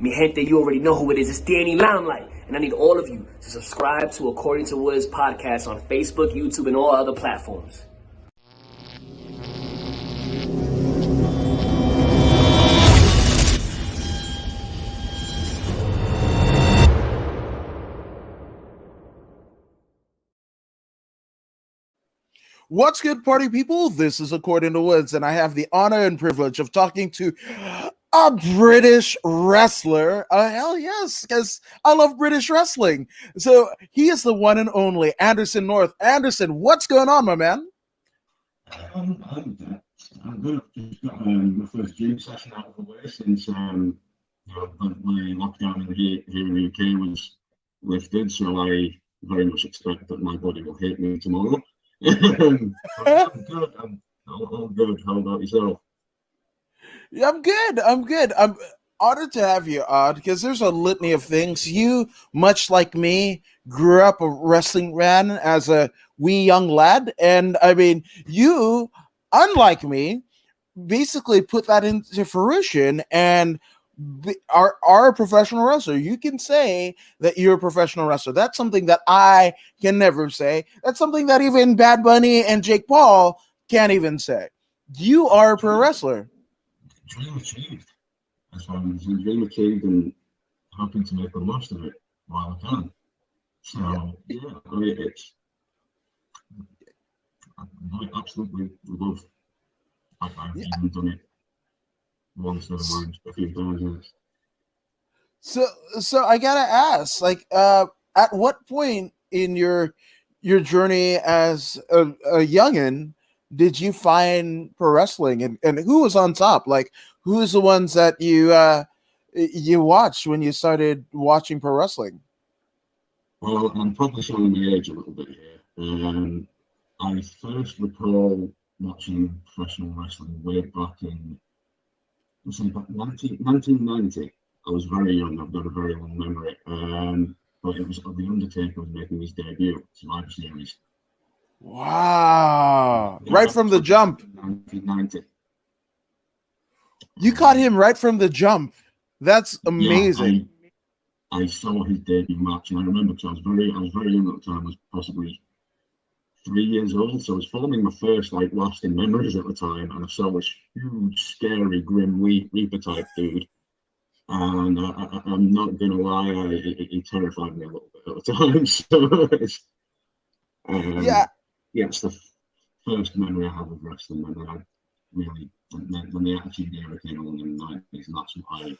Mi gente, you already know who it is. It's Danny Limelight. And I need all of you to subscribe to According to Woods podcast on Facebook, YouTube, and all other platforms. What's good, party people? This is According to Woods, and I have the honor and privilege of talking to a British wrestler. Hell yes, because I love British wrestling. So he is the one and only Anderson North. Anderson, what's going on, my man? I'm good. I've just got my first gym session out of the way since my lockdown here in the UK was lifted, so I very much expect that my body will hate me tomorrow. I'm good. I'm all good. How about yourself? Yeah, I'm good. I'm honored to have you on because there's a litany of things. You, much like me, grew up a wrestling fan as a wee young lad. And I mean, you, unlike me, basically put that into fruition and are a professional wrestler. You can say that you're a professional wrestler. That's something that I can never say. That's something that even Bad Bunny and Jake Paul can't even say. You are a pro wrestler. Dream achieved. That's why I'm dream achieved and hoping to make the most of it while I can. So I absolutely love. I've even done it once, never mind, a few times. So I gotta ask, like, at what point in your journey as a youngin did you find pro wrestling, and who was on top? Like, who is the ones that you watched when you started watching pro wrestling? Well, I'm probably showing my age a little bit here. I first recall watching professional wrestling way back in 1990. I was very young. I've got a very long memory. But it was the Undertaker was making his debut Survivor Series. Wow! Right from the jump. 1990. You caught him right from the jump. That's amazing. Yeah, I saw his debut match, and I remember because I was very young at the time. I was possibly 3 years old, so I was forming my first lasting memories at the time, and I saw this huge, scary, grim Reaper type dude, and I'm not gonna lie, he terrified me a little bit at the time. So it's the first memory I have of wrestling, and then I really when the Attitude Era came along in the 90s, and that's what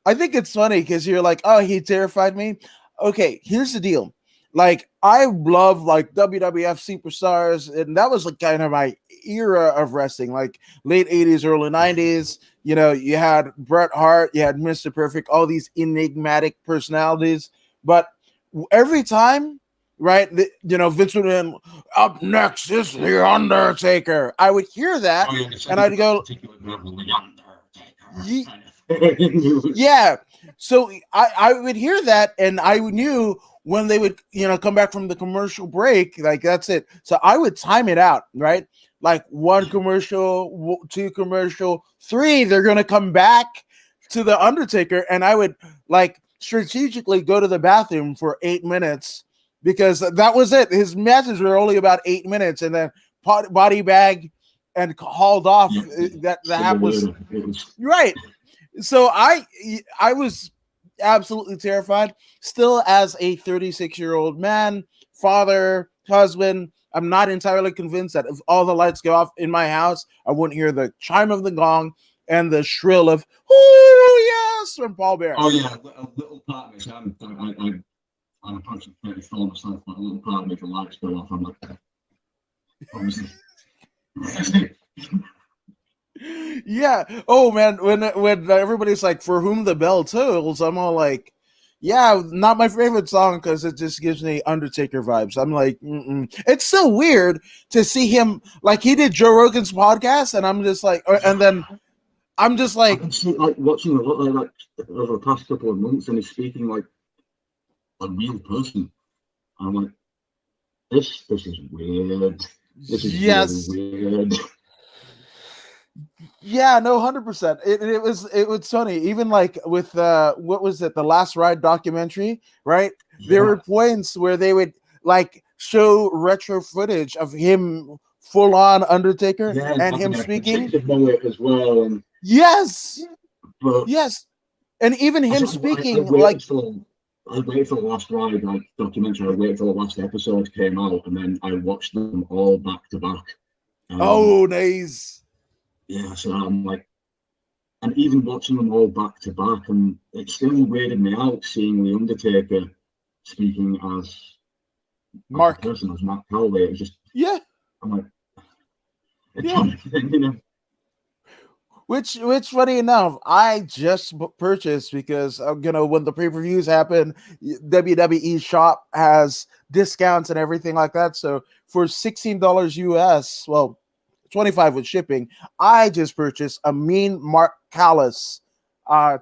I think it's funny because you're like, oh, he terrified me. Okay, here's the deal. Like, I love WWF superstars, and that was kind of my era of wrestling, like late 80s, early 90s. You know, you had Bret Hart, you had Mr. Perfect, all these enigmatic personalities. But every time, right, Vince would win, up next is The Undertaker. I would hear that, and I'd go, yeah. So I would hear that, and I knew when they would, come back from the commercial break, like that's it. So I would time it out, right? Like 1 commercial, 2 commercial, 3, they're going to come back to the Undertaker. And I would strategically go to the bathroom for 8 minutes because that was it. His matches were only about 8 minutes, and then body bag and hauled off. That was right. So I was absolutely terrified. Still, as a 36-year-old man, father, husband, I'm not entirely convinced that if all the lights go off in my house, I wouldn't hear the chime of the gong and the shrill of "Oh yes" from pallbearer. Oh yeah, a little part of me. I'm approaching 34 myself, but a little part of me, the lights go off, I'm like, obviously. Yeah. Oh man, when everybody's like, "For whom the bell tolls," I'm all like, "Yeah, not my favorite song because it just gives me Undertaker vibes." I'm like, It's so weird to see him like he did Joe Rogan's podcast, and I'm just like, and then I'm just like, I've been watching a lot over the past couple of months, and he's speaking like a real person. I'm like, this is weird. This is really weird. Yeah, no, 100%. It was funny. Even like with what was it, the Last Ride documentary, right? There Yeah, were points where they would like show retro footage of him full on Undertaker yeah, and and having him a speaking. particular mullet as well. And Yes, but yes, and even I, him sort of- I speaking like, waited till I waited till the last ride, like documentary. I waited till the last episode came out, and then I watched them all back to back. Um, oh, nice. yeah, so I'm like, and even watching them all back to back, and it still weirded me out seeing the Undertaker speaking as the Mark. person, as Matt Calloway. It was just, Yeah, I'm like, it's yeah. kind of thing, you know. Which funny enough, I just purchased because when the pay-per-views happen, WWE shop has discounts and everything like that. So for $16 US, well, 25 with shipping, I just purchased a Mean Mark Callis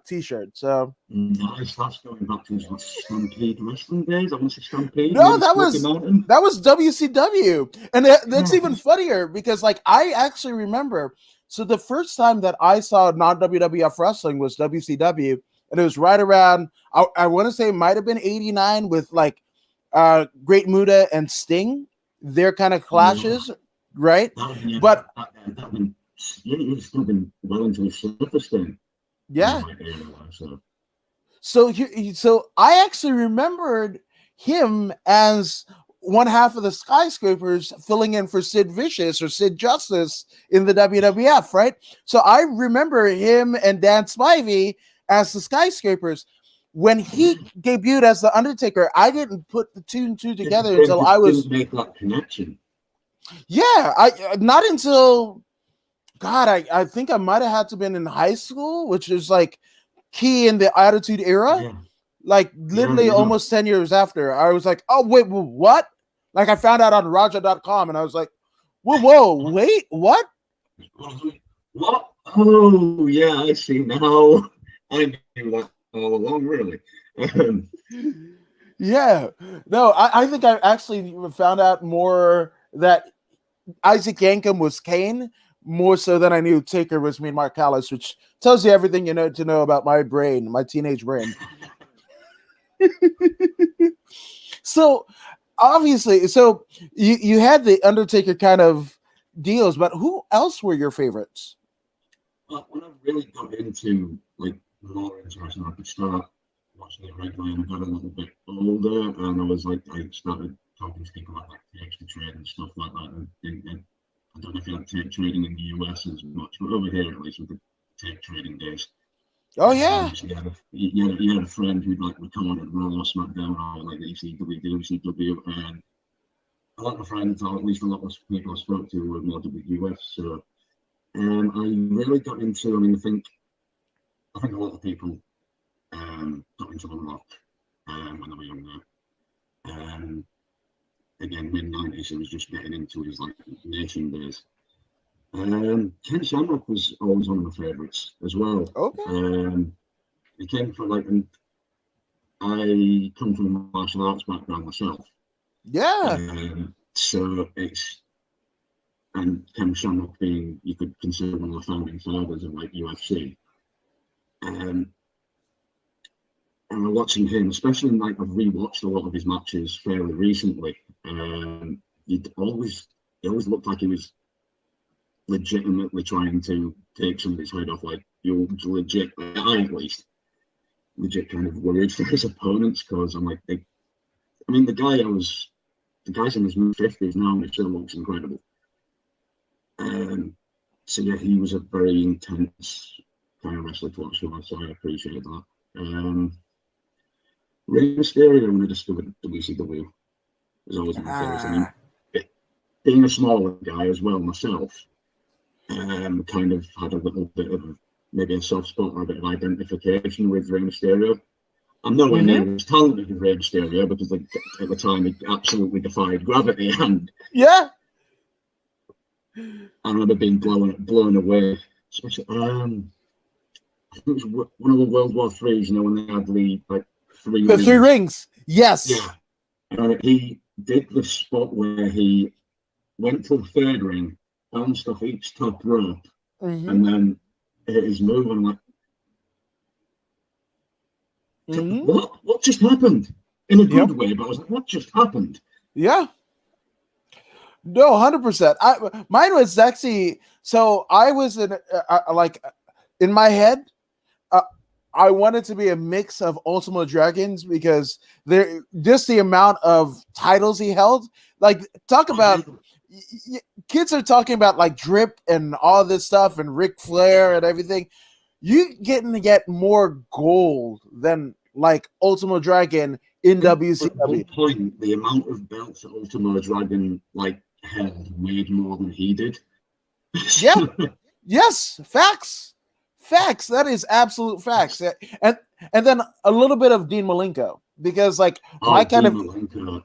t-shirt. So Nice, that's going back to his like, Stampede wrestling days. I want to say Stampede, no, maybe that Smoky was Mountain. that was WCW, and that's Yeah, even funnier because like I actually remember. So the first time that I saw non WWF wrestling was WCW, and it was right around I want to say it might have been '89 with like Great Muta and Sting, their kind of yeah, clashes, right? that would be, yeah, But that been, yeah, he's still been well into his surface thing. yeah, Like era, so so I actually remembered him as one half of the skyscrapers filling in for Sid Vicious or Sid Justice in the WWF, right? So I remember him and Dan Spivey as the skyscrapers. When he debuted as the Undertaker, I didn't put the two and two together until I didn't was, make that connection. yeah, I not until God, I think I might have had to been in high school, which is like key in the Attitude Era, Yeah, like yeah, literally yeah. almost 10 years after. I was like, oh wait, what? Like I found out on Raja.com and I was like, whoa, wait, what? What? Oh, yeah, I see now. I knew that all along, really. Um, Yeah. No, I think I actually found out more that Isaac Yankem was Kane more so than I knew Taker was me and Mark Callis, which tells you everything you know to know about my brain, my teenage brain. So obviously, so you had the Undertaker kind of deals, but who else were your favorites? but when I really got into like more interesting, I could start watching it regularly and I got a little bit older and I was like, I started talking to people about like extra trade and stuff like that. And I don't know if you like tape trading in the US as much, but over here at least with the tape trading days. Oh yeah, So you had a friend who'd like recorded Raw or SmackDown or like ECW, WCW, and a lot of friends, or at least a lot of people I spoke to were more WWF. So I really got into. I mean, I think a lot of people got into Unlock when they were younger. Um, Again, mid-90s, he was just getting into his like nation days. Ken Shamrock was always one of my favourites as well. okay, He came from like, and I come from a martial arts background myself. yeah, So it's, and Ken Shamrock being, you could consider one of the founding fathers of like UFC. Um, and watching him, especially in like I've rewatched a lot of his matches fairly recently. He'd always, he always looked like he was legitimately trying to take somebody's head off. Like you're legit, I at least, legit kind of worried for his opponents because I'm like, I mean, the guy's in his mid 50s now and he still looks incredible. So yeah, he was a very intense kind of wrestler to watch, so I appreciate that. Rey Mysterio, when I discovered WCW, was always one of my favorites. I mean, ah, being a smaller guy as well myself, kind of had a little bit of maybe a soft spot or a bit of identification with Rey Mysterio. I'm nowhere mm-hmm. near as talented as Rey Mysterio because like, at the time he absolutely defied gravity, and Yeah, I remember being blown away. Especially, I think it was one of the World War Threes, you know, when they had the like three the three rings. rings. Yes. Yeah, he did the spot where he went to the third ring, bounced off each top rope, and then his move, and I'm like, what just happened? In a good way, but I was like, what just happened? Yeah. No, 100%. Mine was actually, so I was in my head, I wanted to be a mix of Ultimate Dragons because just the amount of titles he held. Like, talk about kids are talking about like Drip and all this stuff and Ric Flair and everything. You getting to get more gold than like Ultimate Dragon in WCW. At one point, the amount of belts that Ultimate Dragon held weighed more than he did. Yeah. Yes. Facts. That is absolute facts. And then a little bit of Dean Malenko because my kind of Malenko,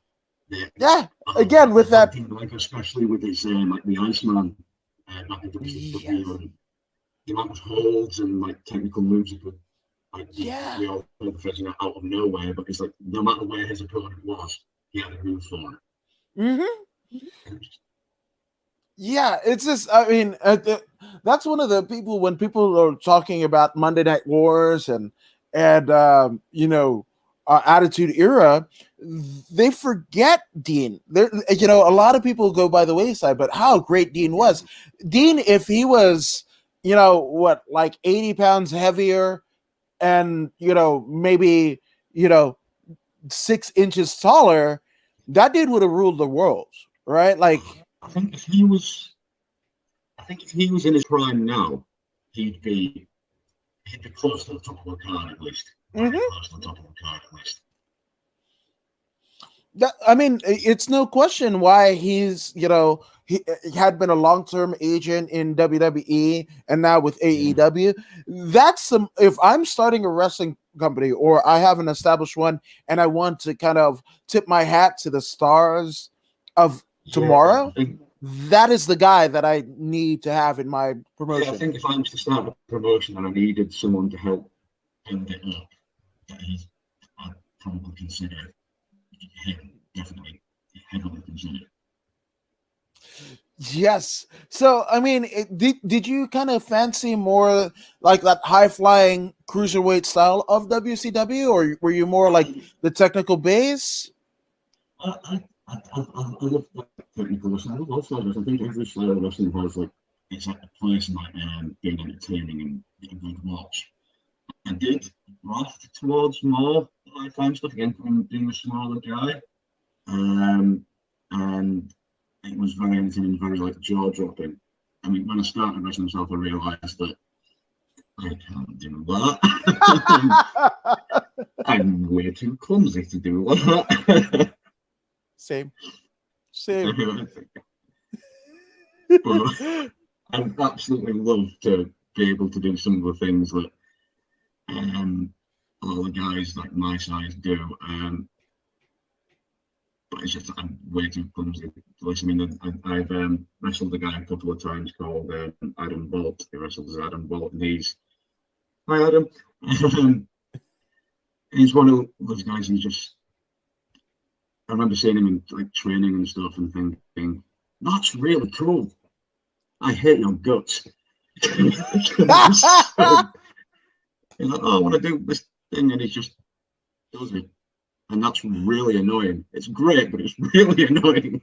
again with that Dean Malenko, especially with his the Iceman back in WCW, the amount of holds and technical moves he could. We all know the phrase out of nowhere, but it's no matter where his opponent was, he had a move for it. Yeah, it's just, I mean, that's one of the people when people are talking about Monday Night Wars and Attitude Era, they forget Dean. A lot of people go by the wayside, but how great Dean was. Dean, if he was, 80 pounds heavier and, maybe, 6 inches taller, that dude would have ruled the world, right? I think if he was in his prime now, he'd be close to the top of the card at least. Close to the top of the card at least. I mean, it's no question why he's, he had been a long-term agent in WWE and now with AEW. That's if I'm starting a wrestling company or I have an established one and I want to kind of tip my hat to the stars of tomorrow, that is the guy that I need to have in my promotion. Yeah, I think if I was to start a promotion and I needed someone to help build it up, I'd probably consider him, definitely heavily consider. Yes. So, I mean, did you kind of fancy more like that high-flying cruiserweight style of WCW, or were you more like the technical base? I love technical wrestling. I love all styles of wrestling. I think every style of wrestling has it's a place being entertaining and a good watch. I did graft towards more high-flying stuff again from being a smaller guy, and it was very entertaining, very jaw-dropping. I mean, when I started wrestling myself, I realised that I can't do that. I'm way too clumsy to do that. Same. But I'd absolutely love to be able to do some of the things that all the guys my size do. But it's just I'm way too clumsy to listen. I mean, I've wrestled a guy a couple of times called Adam Bolt. He wrestles as Adam Bolt, and hi Adam. He's one of those guys who's just. I remember seeing him in training and stuff and thinking, that's really cool. I hate your guts. He's like, I want to do this thing, and he just does it. And that's really annoying. It's great, but it's really annoying.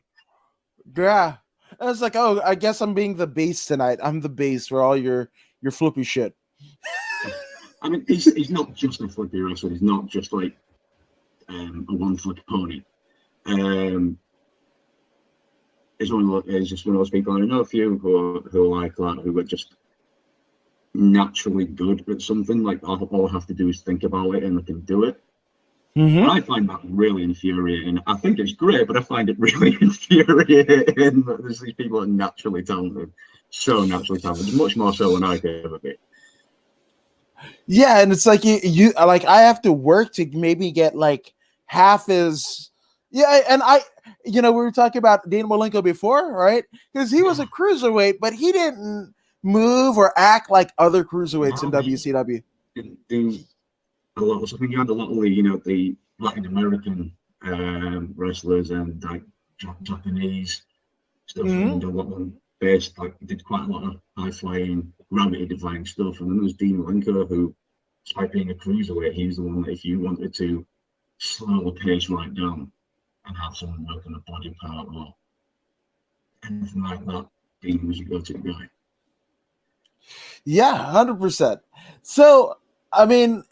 Yeah. I was like, oh, I guess I'm being the base tonight. I'm the base for all your flippy shit. I mean, he's not just a flippy wrestler. He's not just a one-foot pony. He's just one of those people. I know a few who are like that, who are just naturally good at something. All I have to do is think about it and I can do it. I find that really infuriating. I think it's great, but I find it really infuriating that there's these people that are naturally talented, so naturally talented, much more so than I could ever be. Yeah, and it's you I have to work to maybe get half as and we were talking about Dean Malenko before, right? Because he was a cruiserweight, but he didn't move or act like other cruiserweights in WCW. Didn't do a lot of something. You had a lot of the Latin American wrestlers and Japanese stuff, and a lot of based, like, did quite a lot of high flying, gravity defying stuff. And then there's Dean Malenko, who, despite being a cruiserweight, he was the one that if you wanted to slow the pace right down and have someone work on a body part or anything like that, Dean was your go-to guy. Yeah, 100%. So, I mean,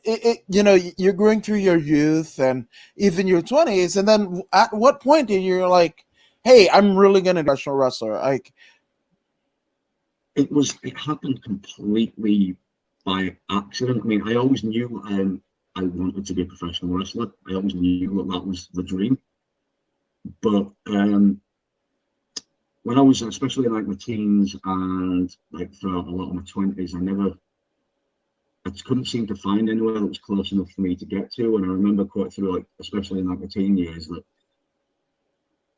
you're going through your youth and even your 20s, and then at what point are you like, hey, I'm really going to be a professional wrestler? Like, it happened completely by accident. I mean, I always knew I wanted to be a professional wrestler. I always knew that was the dream. But when I was, especially in like my teens and like for a lot of my 20s, I just couldn't seem to find anywhere that was close enough for me to get to. And I remember quite through, like, especially in like my teen years, that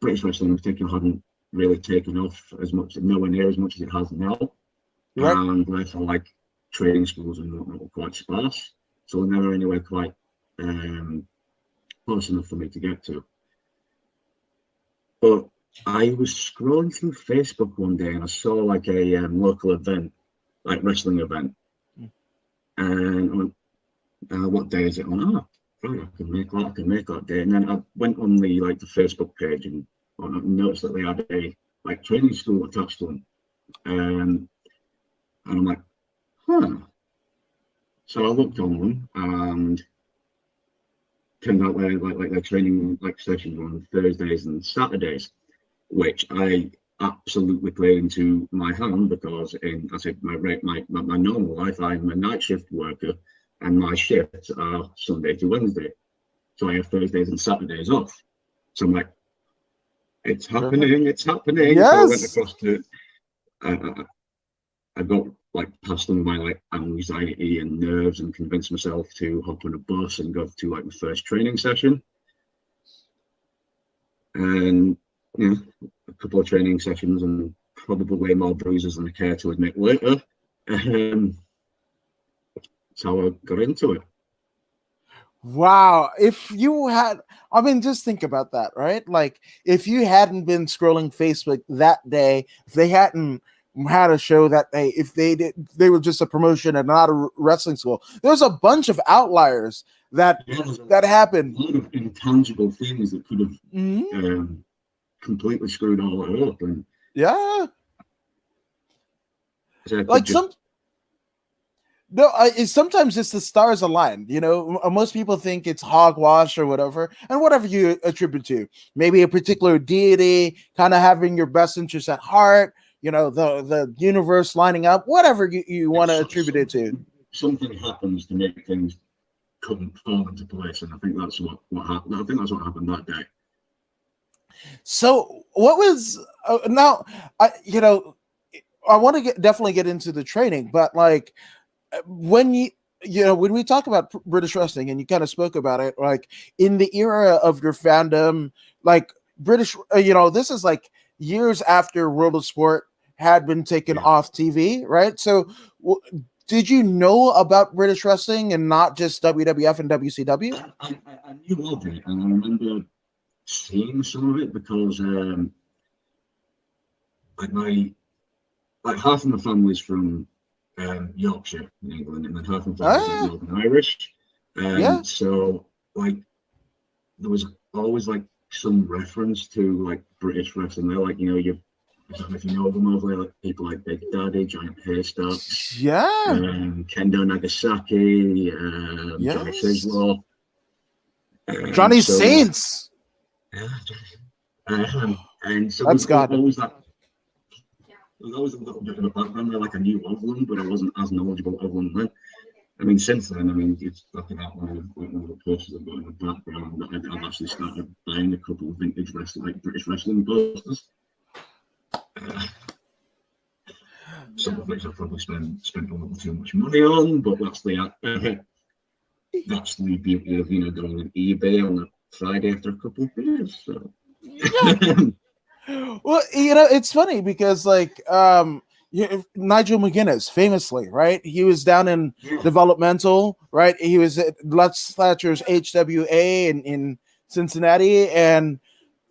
British wrestling in particular hadn't really taken off as much, nowhere near as much as it has now. right? And therefore, like, training schools and whatnot were quite sparse. So never anywhere quite close enough for me to get to. But I was scrolling through Facebook one day and I saw like a local event, like wrestling event. And I went, what day is it on? Oh, right, I can make that day. And then I went on the Facebook page and I noticed that they had a like training school attached to them. And I'm like, huh. So I looked on them and turned out their training sessions on Thursdays and Saturdays, which I absolutely played into my hand because my normal life, I'm a night shift worker and my shifts are Sunday to Wednesday. So I have Thursdays and Saturdays off. So I'm like, it's happening, it's happening. Yes. So I went across to I got like past some of my like anxiety and nerves and convinced myself to hop on a bus and go to like the first training session. And a couple of training sessions and probably way more bruises than I care to admit later. That's how I got into it. Wow. If you had, I mean, just think about that, right? Like, if you hadn't been scrolling Facebook that day, if they hadn't had a show that day, if they were just a promotion and not a wrestling school, there's a bunch of outliers that happened. A lot of intangible things that could have completely screwed all that up. And yeah. like sometimes it's the stars aligned. Most people think it's hogwash or whatever, and whatever you attribute to, maybe a particular deity kind of having your best interest at heart, the universe lining up, whatever you want to attribute it to. Something happens to make things come fall into place, and I think that's what happened. I think that's what happened that day. So what was now? I want to definitely get into the training, but like when when we talk about British wrestling, and you kind of spoke about it, like in the era of your fandom, like British, this is like years after World of Sport had been taken off TV, right? So did you know about British wrestling and not just WWF and WCW? I knew of it, and I remember seeing some of it because half of my family's from Yorkshire in England, and then half of my family's Northern Irish. So like there was always like some reference to like British wrestling. They're like, I don't know if you know them over there, like people like Big Daddy, Giant Haystacks, Kendo Nagasaki, Johnny Sizzler, Johnny Saints. And so that's there was always a little bit of a background there, like I knew of them, but I wasn't as knowledgeable of them then. I mean, since then, it's looking at one of the posters I've got in the background. I've actually started buying a couple of vintage wrestling, like British wrestling posters. Some of which I've probably spent a little too much money on, but that's the beauty of going on eBay on a Friday after a couple of years. So. Well, it's funny because like Nigel McGuinness, famously, right? He was down in developmental, right? He was at Lutz Thatcher's HWA in Cincinnati, and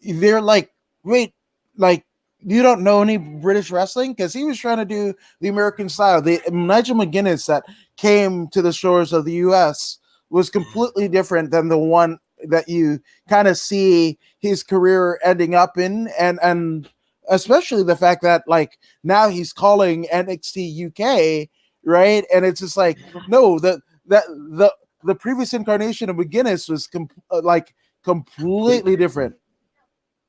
they're like, wait, like you don't know any British wrestling? Because he was trying to do the American style. The Nigel McGuinness that came to the shores of the U.S. was completely different than the one that you kind of see his career ending up in, and especially the fact that like now he's calling NXT UK, right? And it's just like no, the previous incarnation of McGuinness was completely different.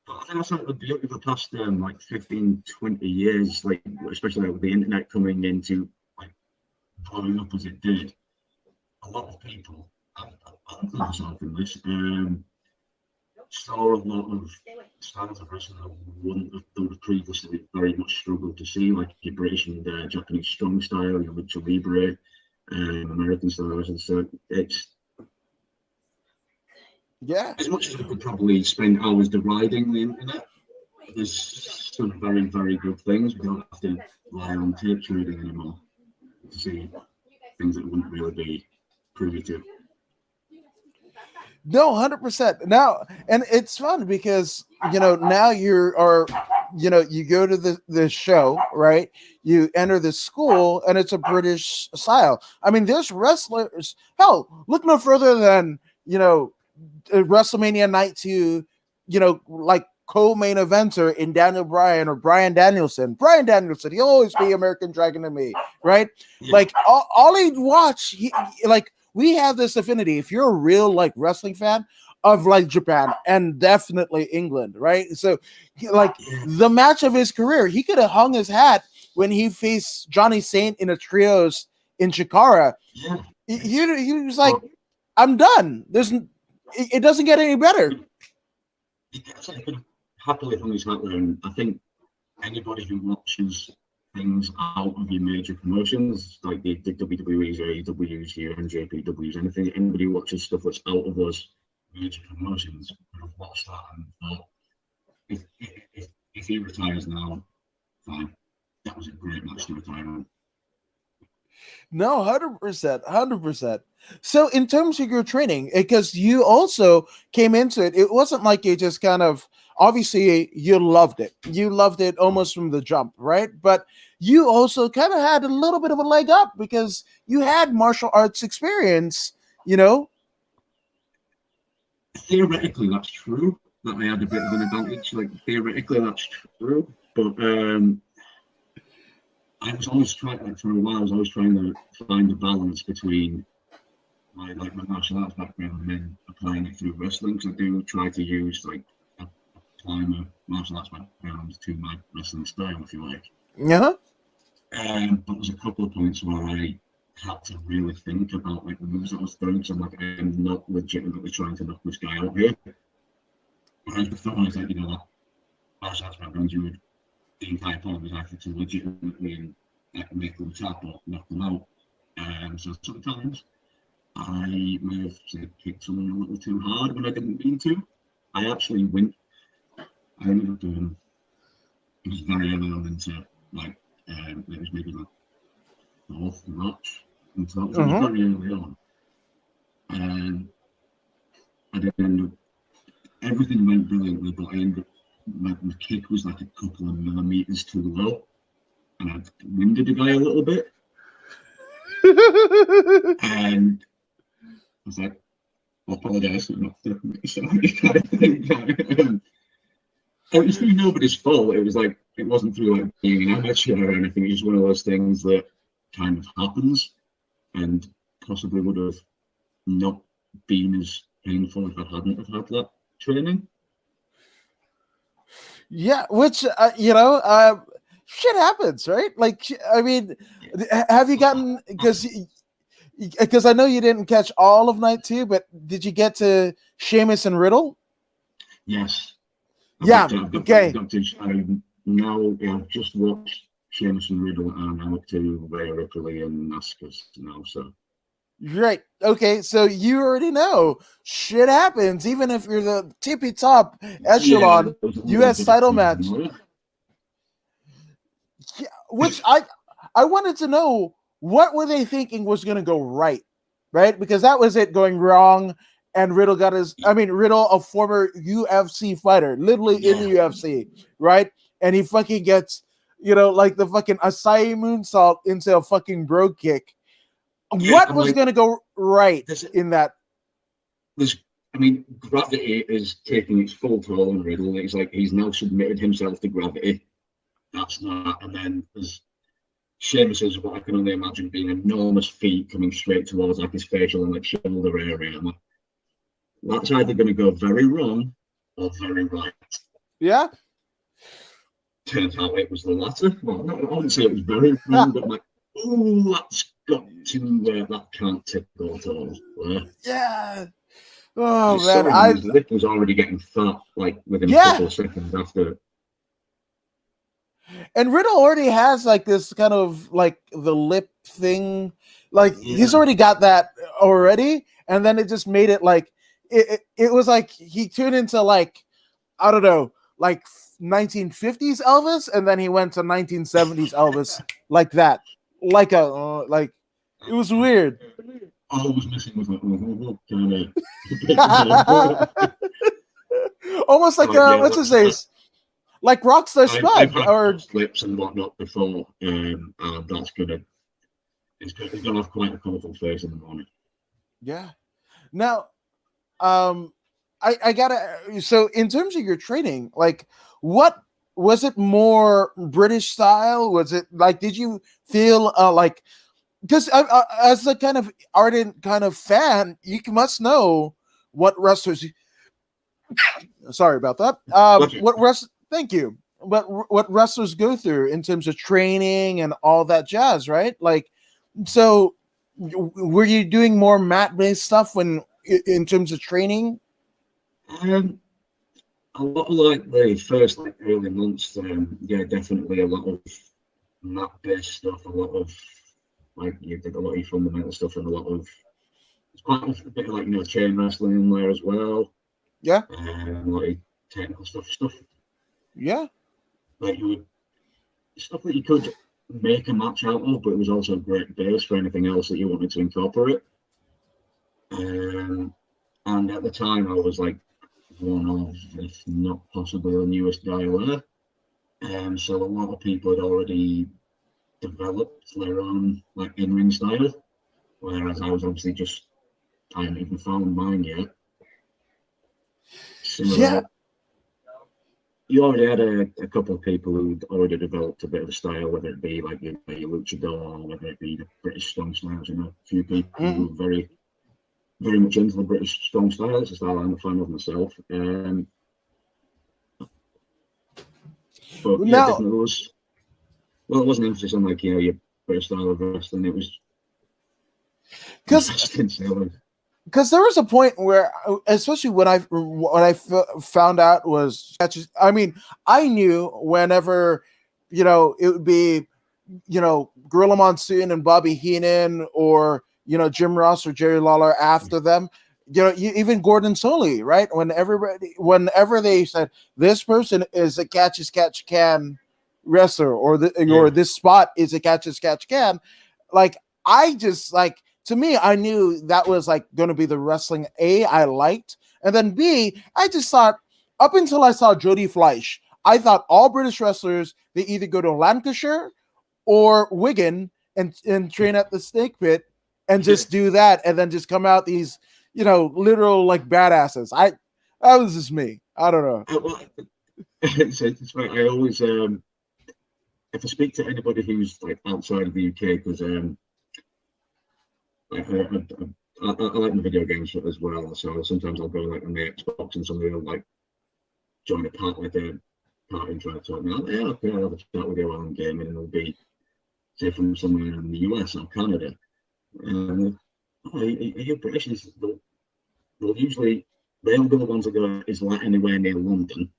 But I think that's like the beauty of the past like 15, 20 years, like especially like with the internet coming into like blowing up as it did. A lot of people, I include myself in this, saw a lot of styles of wrestling that would have previously very much struggled to see, like your British and Japanese strong style, your lucha libre, American style. So it's as much as we could probably spend hours deriding the internet, there's some very, very good things. We don't have to rely on tape trading anymore to see things that wouldn't really be privy to. No, 100%. Now, and it's fun because now you go to the show, right? You enter the school, and it's a British style. I mean, there's wrestlers. Hell, look no further than WrestleMania Night 2. Like co-main eventer in Daniel Bryan or Bryan Danielson. Bryan Danielson, he'll always be American Dragon to me, right? Yeah. Like all he'd watch, we have this affinity. If you're a real like wrestling fan of like Japan and definitely England, right? So like the match of his career, he could have hung his hat when he faced Johnny Saint in a trios in Chikara. Yeah. He was like, I'm done. It doesn't get any better. He could have happily hung his hat there, and I think anybody who watches things out of your major promotions, like the WWE's, AEW's, your NJPW's, anything, anybody who watches stuff that's out of those major promotions would have watched that and thought, if he retires now, fine. That was a great match to retire on. No, 100%. So in terms of your training, because you also came into it, it wasn't like you just kind of, obviously you loved it. You loved it almost from the jump, right? But you also kind of had a little bit of a leg up because you had martial arts experience, Theoretically, that's true. That I had a bit of an advantage. Like theoretically, that's true. But I was always trying, like for a while, I was always trying to find a balance between my martial arts background and then applying it through wrestling. Because I do try to use apply my martial arts background to my wrestling style, if you like. Yeah. But there's a couple of points where I had to really think about like the moves I was throwing. So I'm like, I'm not legitimately trying to knock this guy out here. Whereas before, I was like, that martial arts background, you would. The entire point was actually to legitimately make them tap or knock them out. So sometimes I may have kicked someone a little too hard when I didn't mean to. I actually went. I ended up doing. It was very early on into it was maybe like the fourth match, and so it was very early on. And I did end up. Everything went brilliantly, but I ended up. My kick was like a couple of millimeters too low, and I winded the guy a little bit. And I was like, I apologize for not doing it. So it was through nobody's fault. It was like, it wasn't through like being an amateur or anything. It's just one of those things that kind of happens and possibly would have not been as painful if I hadn't have had that training. Yeah, which shit happens, right? Like, I mean, have you gotten because I know you didn't catch all of night 2, but did you get to Sheamus and Riddle? Yes. I've just watched Sheamus and Riddle, and I'm up to Rhea Ripley and Asuka now. So. Right. Okay. So you already know shit happens, even if you're the tippy top echelon U.S. title match. Yeah, which I wanted to know, what were they thinking was going to go right? Because that was it going wrong. And Riddle Riddle, a former UFC fighter, literally in the UFC, right? and he fucking gets, like the fucking acai moonsault into a fucking bro kick. What was going to go right in that? Gravity is taking its full toll on Riddle. It's like he's now submitted himself to gravity. That's that. And then there's Sheamus's, what I can only imagine being enormous feet coming straight towards like his facial and like shoulder area. I'm like, that's either going to go very wrong or very right. Yeah. Turns out it was the latter. Well, I wouldn't say it was very wrong, but I'm like, oh, that's got to that can't tickle at all. Yeah. Oh man, his lip was already getting fat, like within a couple of seconds after. And Riddle already has like this kind of like the lip thing, like he's already got that already, and then it just made it like it was like he turned into like, I don't know, like 1950s Elvis, and then he went to 1970s Elvis like that, like a like it was weird. I was missing with like almost like what's his face, like Rockstar Spud or lips and whatnot before, and that's he's gonna have quite a colourful face in the morning. Yeah. Now, I gotta. So in terms of your training, like, what was it? More British style? Was it like? Did you feel like? Because as a kind of ardent kind of fan, you must know what wrestlers. Sorry about that. Thank you. But what wrestlers go through in terms of training and all that jazz, right? Like, so were you doing more mat-based stuff in terms of training? A lot of like the first like early months, definitely a lot of mat-based stuff, a lot of like you did a lot of fundamental stuff and a lot of it's quite a bit of like chain wrestling in there as well. Yeah. A lot of technical stuff. Yeah. Like stuff that you could make a match out of, but it was also a great base for anything else that you wanted to incorporate. And at the time I was like one of, if not possibly the newest guy there. So a lot of people had already developed their own like in-ring style, whereas I was obviously I hadn't even found mine yet. So you already had a couple of people who'd already developed a bit of a style, whether it be like your luchador or whether it be the British strong styles. A few people who were very, very much into the British strong style. It's a style I'm a fan of myself. But now, definitely was. Well, it wasn't emphasis on like your British style of wrestling. It was because there was a point where, especially when I found out was catches. I mean, I knew whenever it would be Gorilla Monsoon and Bobby Heenan or Jim Ross or Jerry Lawler after them. Even Gordon Soley, right? Whenever they said this person is a catch as catch can wrestler or this spot is a catch as catch can, like I just like. To me, I knew that was like going to be the wrestling I liked. And then B, I just thought, up until I saw Jody Fleisch, I thought all British wrestlers, they either go to Lancashire or Wigan and train at the Snake Pit and just do that and then just come out these, literal like badasses. That was just me. I don't know. It's right. I always, if I speak to anybody who's like outside of the UK, because I like the video games as well, so sometimes I'll go like on the Xbox and somebody will like join a party and try to talk me. Okay, I'll have a chat with you while I'm gaming, and it'll be say from somewhere in the US or Canada. You're British. They'll usually they'll be the ones that go is like anywhere near London,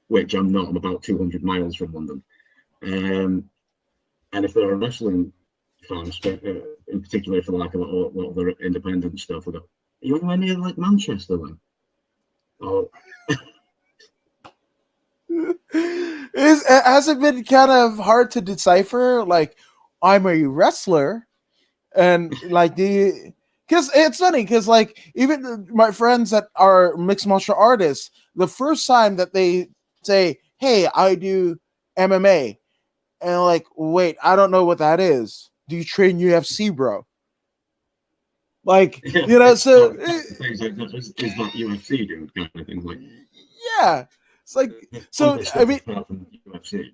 which I'm not. I'm about 200 miles from London, and if they're a wrestling fans, in particular for like a lot of their independent stuff, we go, are you anywhere near like Manchester then? Oh. Has it been kind of hard to decipher? Like, I'm a wrestler, and like because it's funny because like even my friends that are mixed martial artists, the first time that they say, "Hey, I do MMA," and like, wait, I don't know what that is. Do you train UFC, bro? Like, so is that UFC dude kind of thing? Like, yeah, it's like, so I mean, from UFC.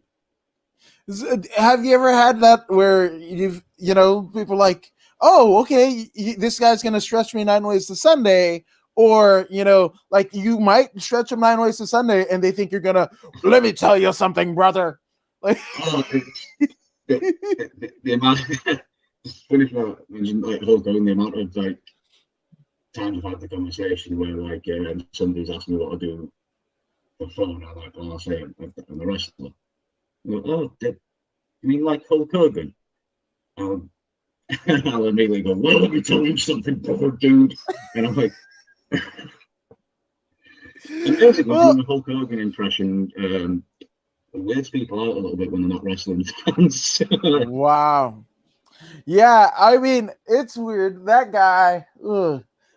have you ever had that where people like, oh, okay, this guy's gonna stretch me 9 ways to Sunday, or like you might stretch him 9 ways to Sunday, and they think you're gonna, let me tell you something, brother. Like, the amount. It's funny for mentioned like Hulk Hogan, the amount of like times I've had the conversation where like somebody's asked me what I do for fun, I'm like, I'll say I'm a wrestler. Like, oh, you mean like Hulk Hogan? I'll immediately go, well, let me tell you something, brother, dude. And I'm like, amazing, doing the Hulk Hogan impression weirds people out a little bit when they're not wrestling fans. Wow. Yeah, I mean, it's weird. That guy,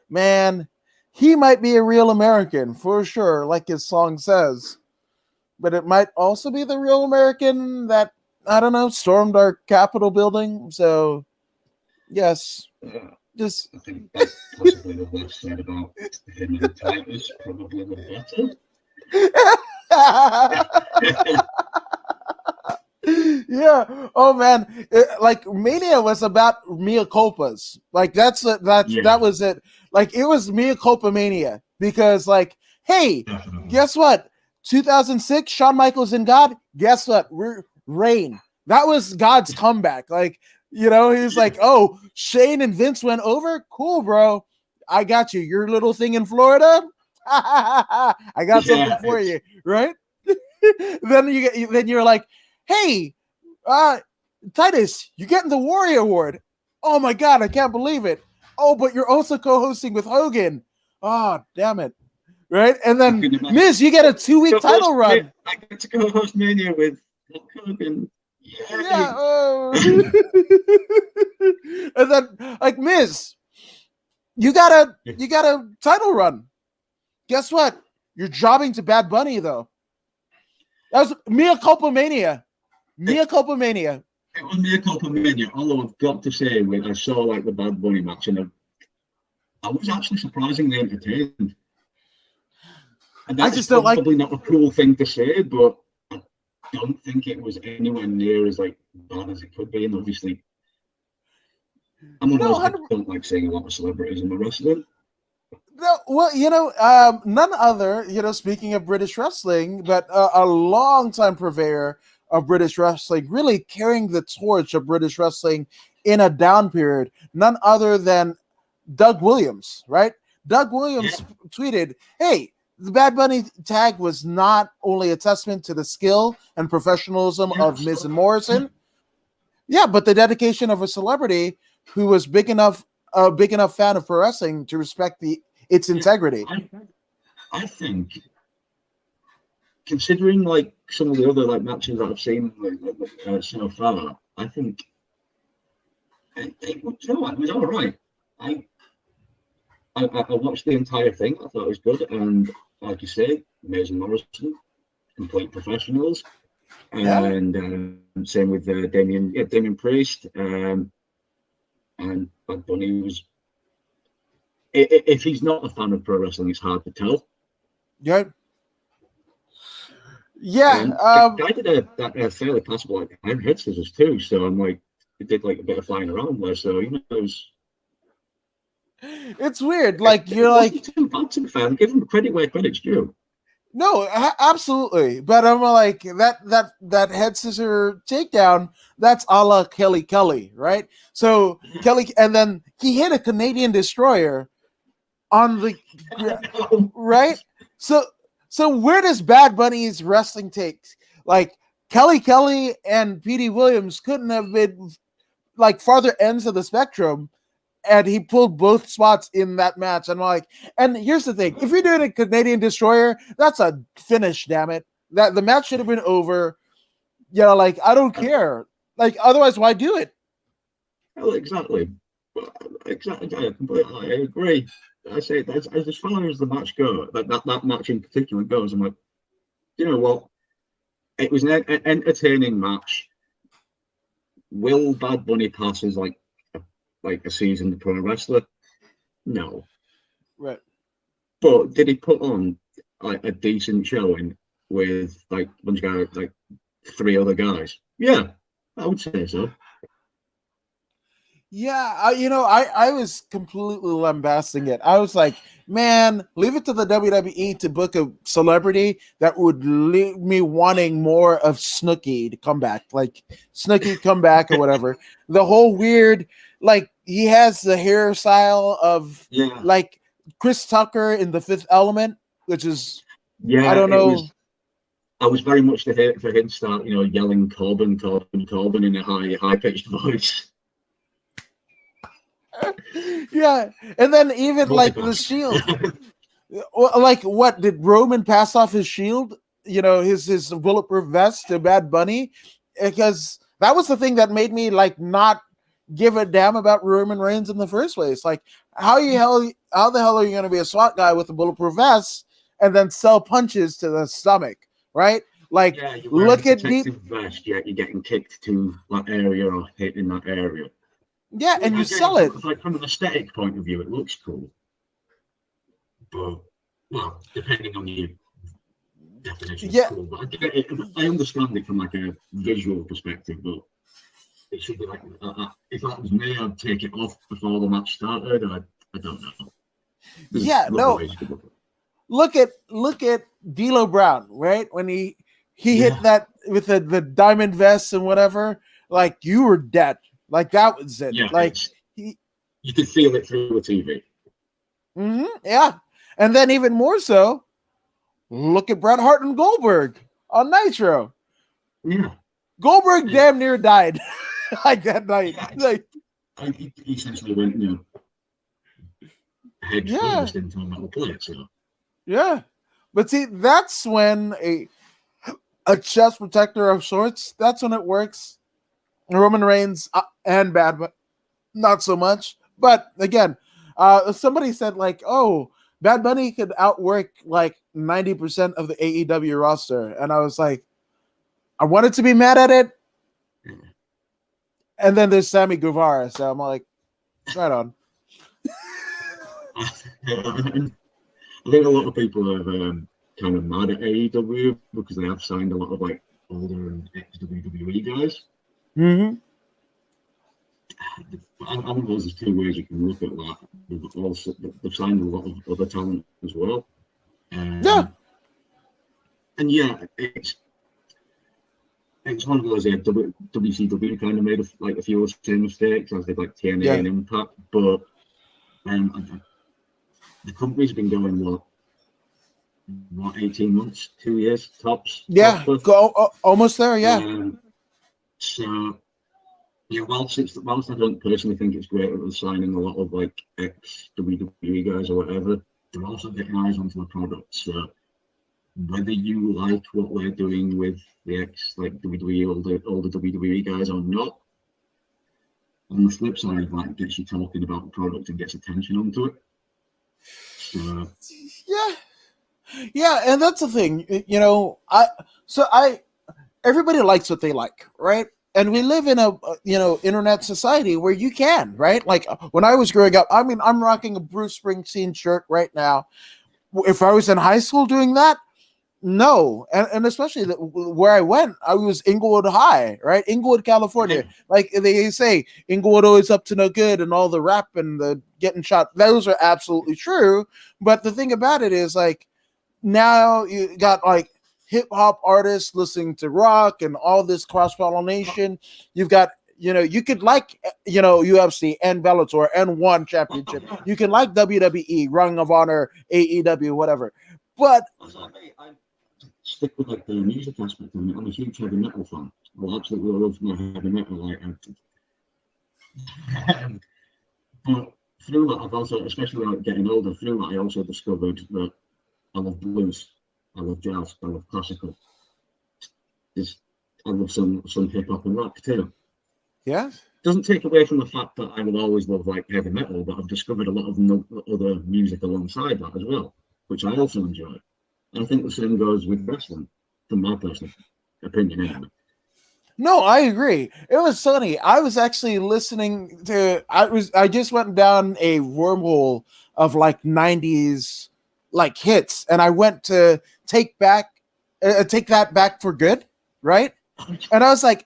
man, he might be a real American for sure, like his song says. But it might also be the real American that, I don't know, stormed our Capitol building. So, yes, just. I think that's possibly the worst said about him and Titus, probably the better. Yeah. Oh man. Like Mania was about mea culpas. Like that was it. Like it was Neocopamania because like, hey, Definitely. guess what? 2006, Shawn Michaels and God. Guess what? We're Reign. That was God's comeback. Like he's like, oh, Shane and Vince went over. Cool, bro. I got you. Your little thing in Florida. I got something for you, right? then you're like, hey, Titus, you're getting the Warrior Award. Oh my God, I can't believe it. Oh, but you're also co-hosting with Hogan. Oh, damn it. Right? And then, Miz, you get a 2-week title run. I get to co-host Mania with Hogan. Yeah. And then, like, Miz, you got a title run. Guess what? You're jobbing to Bad Bunny, though. That was Neocopamania. Neocopamania. It was Neocopamania. Although I've got to say, when I saw like the Bad Bunny match, and I was actually surprisingly entertained. And that's I just don't probably not a cool thing to say, but I don't think it was anywhere near as like bad as it could be. And obviously, I'm one of those that don't like seeing a lot of celebrities in the wrestling. No, well, none other, speaking of British wrestling, but a long-time purveyor of British wrestling, really carrying the torch of British wrestling in a down period, none other than Doug Williams, right? Doug Williams tweeted, hey, the Bad Bunny tag was not only a testament to the skill and professionalism of Miz and Morrison, but the dedication of a celebrity who was a big enough fan of pro wrestling to respect its integrity. I think, considering like some of the other like matches that I've seen so far, I think it was all right. I watched the entire thing. I thought it was good, and like you say, Miz and Morrison, complete professionals, and same with Damien Priest, and Bad Bunny was. If he's not a fan of pro wrestling, it's hard to tell. Yeah. Guy did a fairly passable like head scissors too, so I'm like, it did like a bit of flying around there. So it's weird. Like you're like too bad to be fair. Give him credit where credit's due. No, absolutely. But I'm like that head scissor takedown. That's a la Kelly, right? So Kelly, and then he hit a Canadian destroyer on the right. So where does Bad Bunny's wrestling take? Like Kelly and Petey Williams couldn't have been like farther ends of the spectrum, and he pulled both spots in that match. And I'm like, and here's the thing: if you're doing a Canadian destroyer, that's a finish. Damn it, that the match should have been over. Like I don't care. Like otherwise, why do it? Well, exactly. Exactly. I agree. I say as far as the match goes, that match in particular goes, I'm like, you know what? It was an entertaining match. Will Bad Bunny pass as like a seasoned pro wrestler? No. Right. But did he put on like a decent showing with like a bunch of guys, like 3 other guys? Yeah, I would say so. Yeah, I was completely lambasting it. I was like, man, leave it to the WWE to book a celebrity that would leave me wanting more of Snooki to come back, like Snooki come back or whatever. The whole weird, like he has the hairstyle of like Chris Tucker in The Fifth Element, which is I don't know. I was very much for him to start, yelling Corbin, Corbin, Corbin in a high pitched voice. Yeah, and then even like the Shield, like what did Roman pass off his shield? His bulletproof vest to Bad Bunny, because that was the thing that made me like not give a damn about Roman Reigns in the first place. Like, how the hell are you going to be a SWAT guy with a bulletproof vest and then sell punches to the stomach, right? Like, look at protective vest, yet you're getting kicked to that area or hit in that area. Yeah, and you sell it. Like from an aesthetic point of view, it looks cool. But well, depending on your definition, it's cool. But I understand it from like a visual perspective, but it should be like if that was me, I'd take it off before the match started. I don't know. Look at D'Lo Brown, right? When he hit that with the diamond vest and whatever, like you were dead. Like that was it. Yeah, like you could feel it through the TV. Mm-hmm, yeah, and then even more so, look at Bret Hart and Goldberg on Nitro. Yeah, Goldberg damn near died like that night. Yeah, he essentially went, head first into a metal plate. So. Yeah, but see, that's when a chest protector of sorts. That's when it works. Roman Reigns and Bad Bunny, not so much. But again, somebody said like, "Oh, Bad Bunny could outwork like 90% of the AEW roster," and I was like, I wanted to be mad at it. And then there's Sammy Guevara, so I'm like, right on. I think a lot of people are kind of mad at AEW because they have signed a lot of like older and ex-WWE guys. Mm-hmm. I think there's 2 ways you can look at that. They've signed a lot of other talent as well. And it's one of those WCW kind of made a few of the same mistakes as they've like TNA and Impact, but the company's been going what 18 months, 2 years tops. Yeah, almost there. Yeah. So, whilst I don't personally think it's great that they're signing a lot of like ex-WWE guys or whatever, they're also getting eyes onto the product. So, whether you like what they're doing with the WWE, older WWE guys or not, on the flip side, that gets you talking about the product and gets attention onto it. So, yeah, and that's the thing, everybody likes what they like, right? And we live in a internet society where you can, right? Like when I was growing up, I mean, I'm rocking a Bruce Springsteen shirt right now. If I was in high school doing that, no. And especially where I went, I was Inglewood High, right? Inglewood, California. Yeah. Like they say, Inglewood always up to no good, and all the rap and the getting shot. Those are absolutely true. But the thing about it is, like, now you got like hip hop artists listening to rock and all this cross pollination. You've got, you could like, UFC and Bellator and one championship. You can like WWE, Ring of Honor, AEW, whatever. But I stick with like the music aspect of it. I'm a huge heavy metal fan. I absolutely love my heavy metal. But through that, I've also, especially like getting older, through that I also discovered that I love blues, I love jazz, I love classical. I love some hip hop and rap too. Yeah. Doesn't take away from the fact that I will always love like heavy metal, but I've discovered a lot of other music alongside that as well, which I also enjoy. And I think the same goes with wrestling. from my personal opinion, anyway. No, I agree. It was funny. I was actually listening to. I just went down a wormhole of like '90s like hits, and I went to take that back for good, right? And I was like,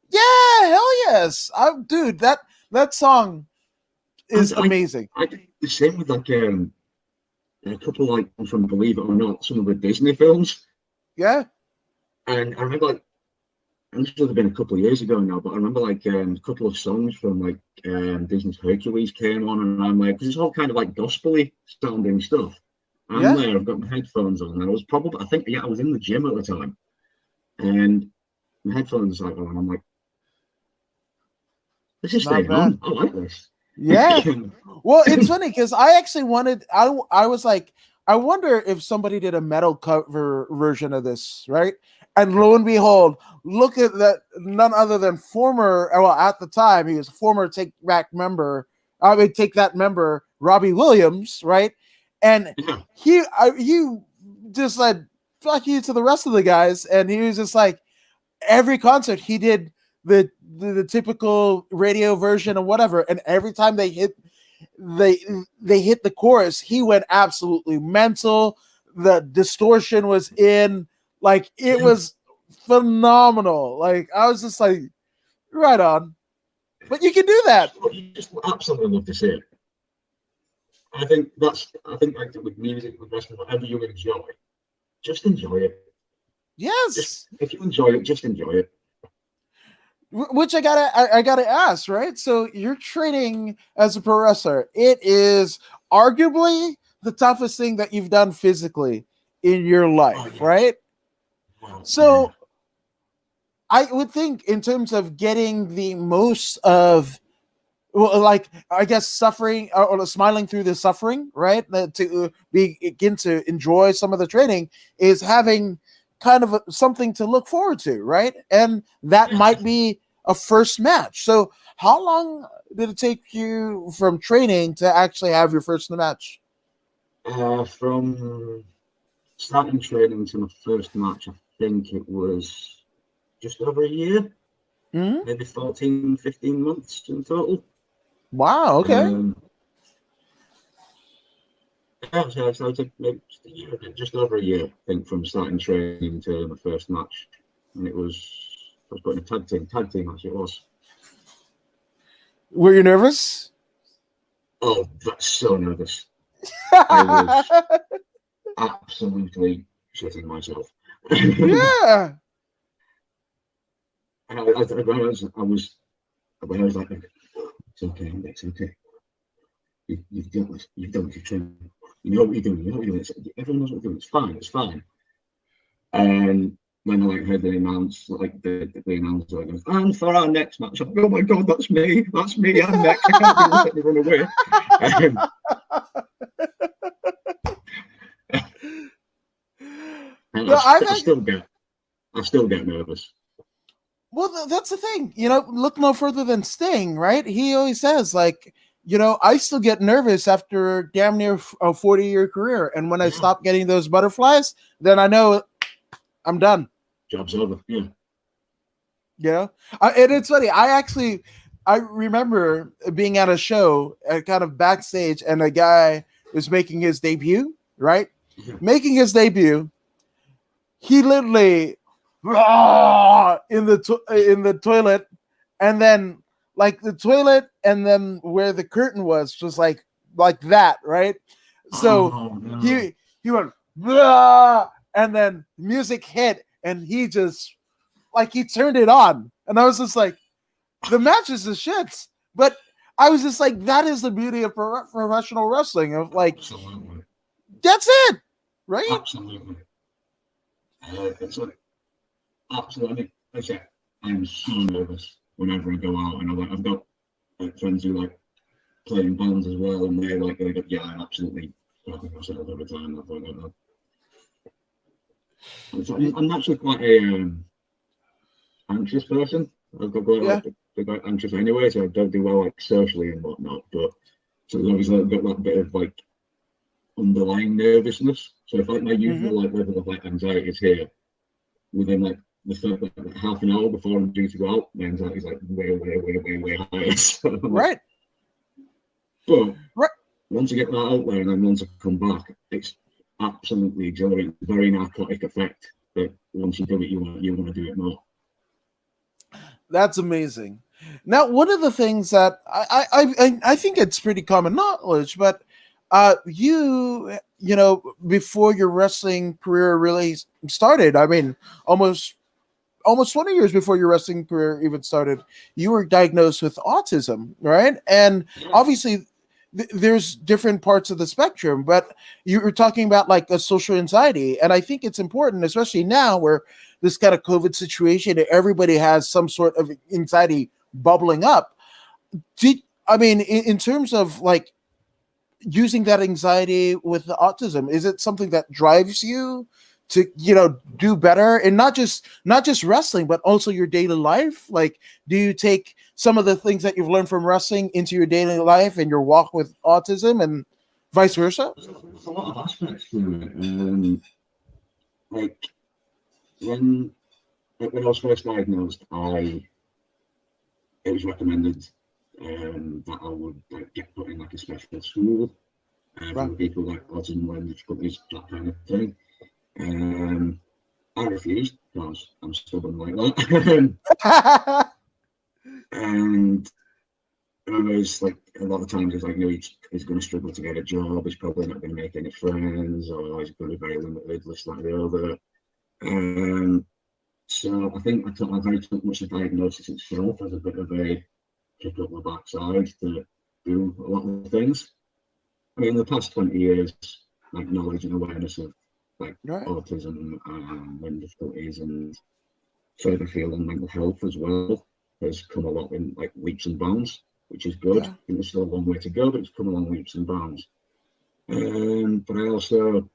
yeah, hell yes, dude, that song is amazing. I did the same with like a couple like from Believe It or Not, some of the Disney films. Yeah, and I remember like. And this would have been a couple of years ago now, but I remember like a couple of songs from like Disney's Hercules came on, and I'm like, because it's all kind of like gospel-y sounding stuff. I'm there, I've got my headphones on, and I was in the gym at the time, and my headphones like on, and I'm like, this is staying on. I like this. Yeah. Well, it's funny because I actually I was like, I wonder if somebody did a metal cover version of this, right? And lo and behold, look at that, none other than at the time, he was former Take That member, Robbie Williams, right? And he just said, fuck you to the rest of the guys. And he was just like, every concert he did the typical radio version or whatever. And every time they hit the chorus, he went absolutely mental. The distortion was in. Like, it was phenomenal. Like, I was just like, right on. But you can do that. You just absolutely love to see it. I think like with music, with wrestling, whatever you enjoy, just enjoy it. Yes. If you enjoy it, just enjoy it. Which I gotta ask, right? So you're training as a pro wrestler. It is arguably the toughest thing that you've done physically in your life, right? So I would think in terms of getting the most of, well, like, I guess suffering or smiling through the suffering, right? To begin to enjoy some of the training is having kind of something to look forward to, right? And that might be a first match. So how long did it take you from training to actually have your first match? From starting training to my first match, I think it was just over a year, maybe 14, 15 months in total. Wow, okay. So it took maybe just over a year, I think, from starting training to my first match. And I was putting a tag team match, it was. Were you nervous? Oh, that's so nervous. I was absolutely shitting myself. Yeah. And I was like, it's okay. You've done this. You've done your training. You know what you're doing. Everyone knows what you're doing. It's fine. And when I heard the announce, the announcer goes, and for our next match, I'm like, oh my god, that's me. I'm next. I can't let me run away. And I still get nervous. Well, that's the thing. Look no further than Sting, right? He always says, like, I still get nervous after damn near a 40-year career. And when I stop getting those butterflies, then I know I'm done. Job's over. Yeah. And it's funny. I remember being at a show, kind of backstage, and a guy was making his debut, right? Yeah. Making his debut. He literally in the toilet, and then like the toilet, and then where the curtain was like that, right? So he went, and then music hit, and he just he turned it on, and I was just like, the match is the shits, but I was just like, that is the beauty of professional wrestling, of like, absolutely, that's it, right? Absolutely. Absolutely. I'm so nervous whenever I go out, and I've got friends who play in bands as well, and they go, yeah, I'm absolutely fucking myself every time. I'm actually quite a anxious person. I've got quite anxious anyway, so I don't do well socially and whatnot. But so obviously I've got that bit of underlying nervousness. So if my usual level of anxiety is here, within like the first like, half an hour before I'm due to go out, my anxiety is like way higher. So, Right. but Right. once I get that out there and then once I come back, it's absolutely exhilarating. Very narcotic effect that once you do it, you want to do it more. That's amazing. Now, one of the things that I think it's pretty common knowledge, but you know, before your wrestling career really started, I mean, almost 20 years before your wrestling career even started, you were diagnosed with autism, right? And obviously, there's different parts of the spectrum, but you were talking about like a social anxiety. And I think it's important, especially now where this kind of COVID situation, everybody has some sort of anxiety bubbling up. I mean, in terms of like using that anxiety with the autism, is it something that drives you to, you know, do better, and not just wrestling but also your daily life? Like, do you take some of the things that you've learned from wrestling into your daily life and your walk with autism and vice versa? There's a lot of aspects to it. Like when I was first diagnosed, it was recommended that I would like, get put in like a special school for people like autism learning difficulties, that kind of thing. I refused because I'm stubborn like that. And there was like a lot of times it's like, you know, he's going to struggle to get a job, he's probably not going to make any friends, or he's going to be very limited, this, that, and the other. So I think I very took much the diagnosis itself as a bit of a kick up the backside to do a lot of things. I mean, in the past 20 years, like knowledge and awareness of like autism and learning difficulties and further field on mental health as well has come a lot in like leaps and bounds, which is good. I think there's still a long way to go, but it's come along leaps and bounds. But I also,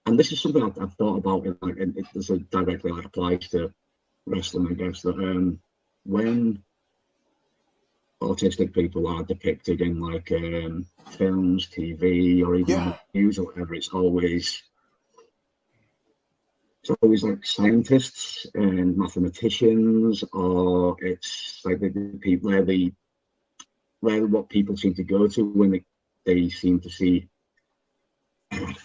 and this is something I've thought about, like, and it directly like applies to wrestling, I guess, that when autistic people are depicted in like films, TV, or even news or whatever, it's always like scientists and mathematicians, or it's like the people where what people seem to go to when they seem to see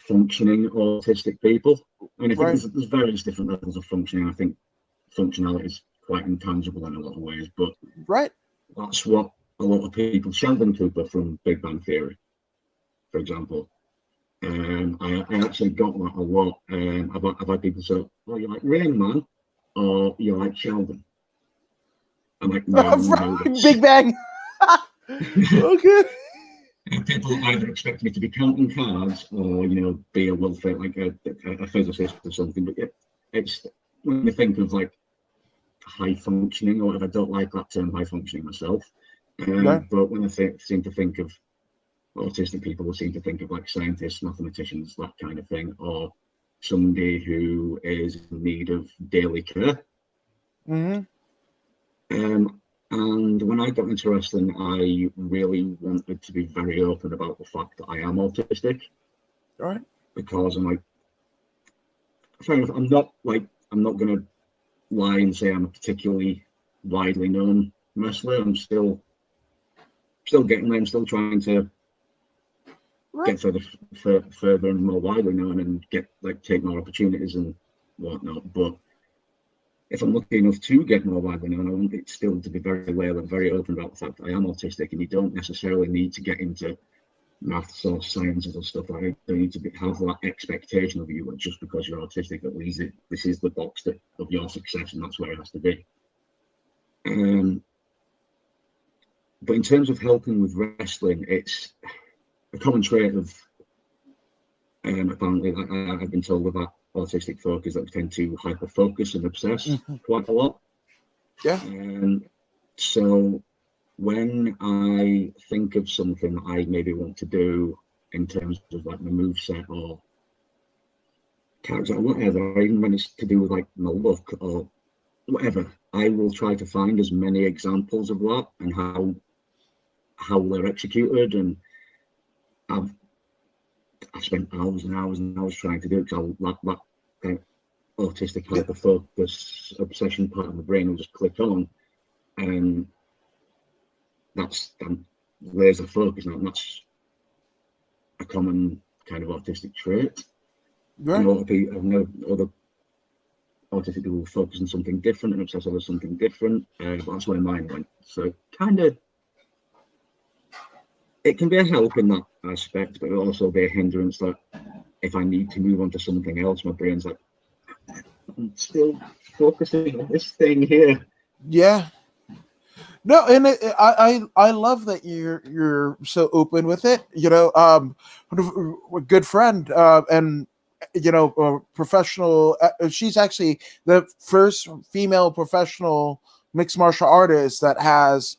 functioning autistic people. And I think there's various different levels of functioning. I think functionality is quite intangible in a lot of ways, but that's what a lot of people, Sheldon Cooper from Big Bang Theory, for example, I actually got that a lot. I've had people say, "Oh, you like Rain Man, or you like Sheldon?" I'm like, no, Big Bang. Okay. And people either expect me to be counting cards, or you know, be a welfare like a physicist or something. But it's when you think of like high functioning, or whatever, I don't like that term, high functioning, myself. But when I seem to think of autistic people, seem to think of like scientists, mathematicians, that kind of thing, or somebody who is in need of daily care. And when I got into wrestling, I really wanted to be very open about the fact that I am autistic. Because I'm like, fair enough, I'm not going to lie and say I'm a particularly widely known wrestler. I'm still getting there. I'm still trying to get further and more widely known and take more opportunities and whatnot. But if I'm lucky enough to get more widely known, I want it still to be very aware and very open about the fact that I am autistic, and you don't necessarily need to get into maths or sciences or stuff like that. You don't need to have that expectation of you just because you're autistic that this is the box of your success, and that's where it has to be. But in terms of helping with wrestling, it's a common trait of apparently, I've been told about autistic folk is that we tend to hyper focus and obsess quite a lot. So when I think of something I maybe want to do in terms of like my moveset or character or whatever, or even when it's to do with like my look or whatever, I will try to find as many examples of that and how they're executed. And I've spent hours and hours and hours trying to do it, because that kind of autistic hyperfocus obsession part of the brain will just click on, and that's laser focus, and that's a common kind of autistic trait. Right. And a lot of people, I know other autistic people focus on something different and obsess over something different, but that's where mine went. So kind of, it can be a help in that aspect, but it'll also be a hindrance that if I need to move on to something else, my brain's like, I'm still focusing on this thing here. Yeah. No, and I love that you're so open with it. You know, a good friend and professional. She's actually the first female professional mixed martial artist that has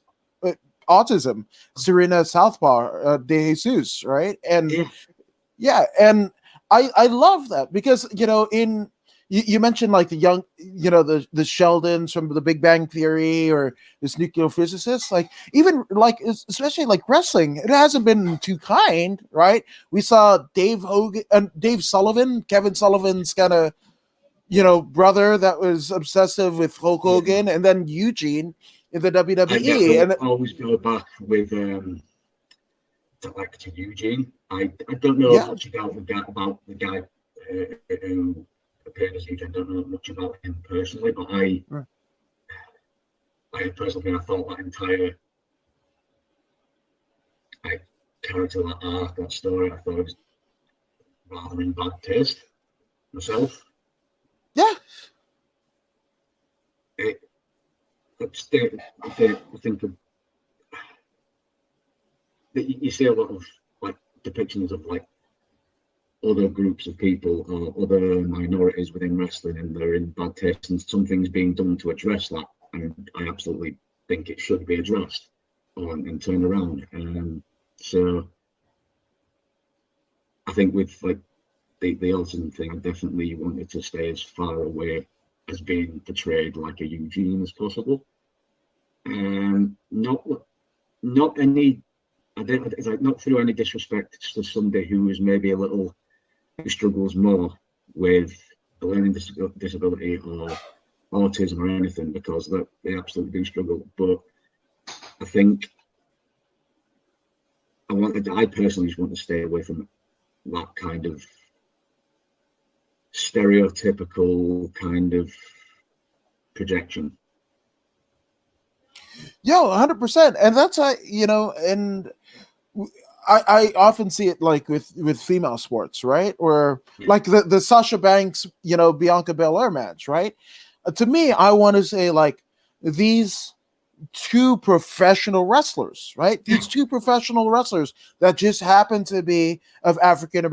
autism. Serena Southpaw de Jesus, right? And and I love that because you mentioned like the young, the Sheldons from the Big Bang Theory or this nuclear physicist, like even like especially like wrestling, it hasn't been too kind, right? We saw Dave Sullivan, Kevin Sullivan's kind of brother that was obsessive with Hulk Hogan, and then Eugene in the WWE. And always go back with to Eugene. I don't know much about the guy who appeared as Eugene. I don't know much about him personally, but I personally, I thought that entire character, that arc, that story, I thought it was rather in bad taste myself. Yeah. I think that you see a lot of like depictions of like other groups of people or other minorities within wrestling, and they're in bad taste, and something's being done to address that, and I absolutely think it should be addressed and turned around. So I think with like the autism thing, I definitely wanted to stay as far away as being portrayed like a Eugene as possible. Not any, it's like not through any disrespect to somebody who is maybe who struggles more with a learning disability or autism or anything, because they absolutely do struggle. But I think I personally just want to stay away from that kind of stereotypical kind of projection. Yo, 100%. And that's and I often see it like with female sports, right? Or like the Sasha Banks, Bianca Belair match, right? To me, I want to say like these two professional wrestlers, right? These two professional wrestlers that just happen to be of African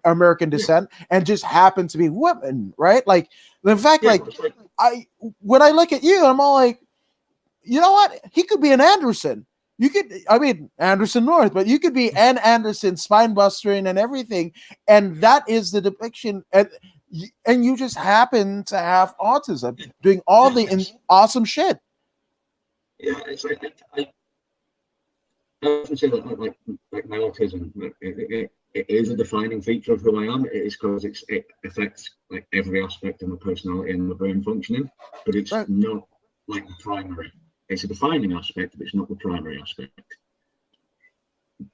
American descent and just happen to be women, right? Like the fact, when I look at you, I'm all like, you know what? He could be an Anderson. Anderson North, but you could be an Anderson, spine bustering and everything, and that is the depiction. And you just happen to have autism, doing all the awesome shit. Yeah, it's like I often say that like my autism, it is a defining feature of who I am. It is because it affects like every aspect of my personality and my brain functioning, but it's not like the primary. It's a defining aspect, but it's not the primary aspect.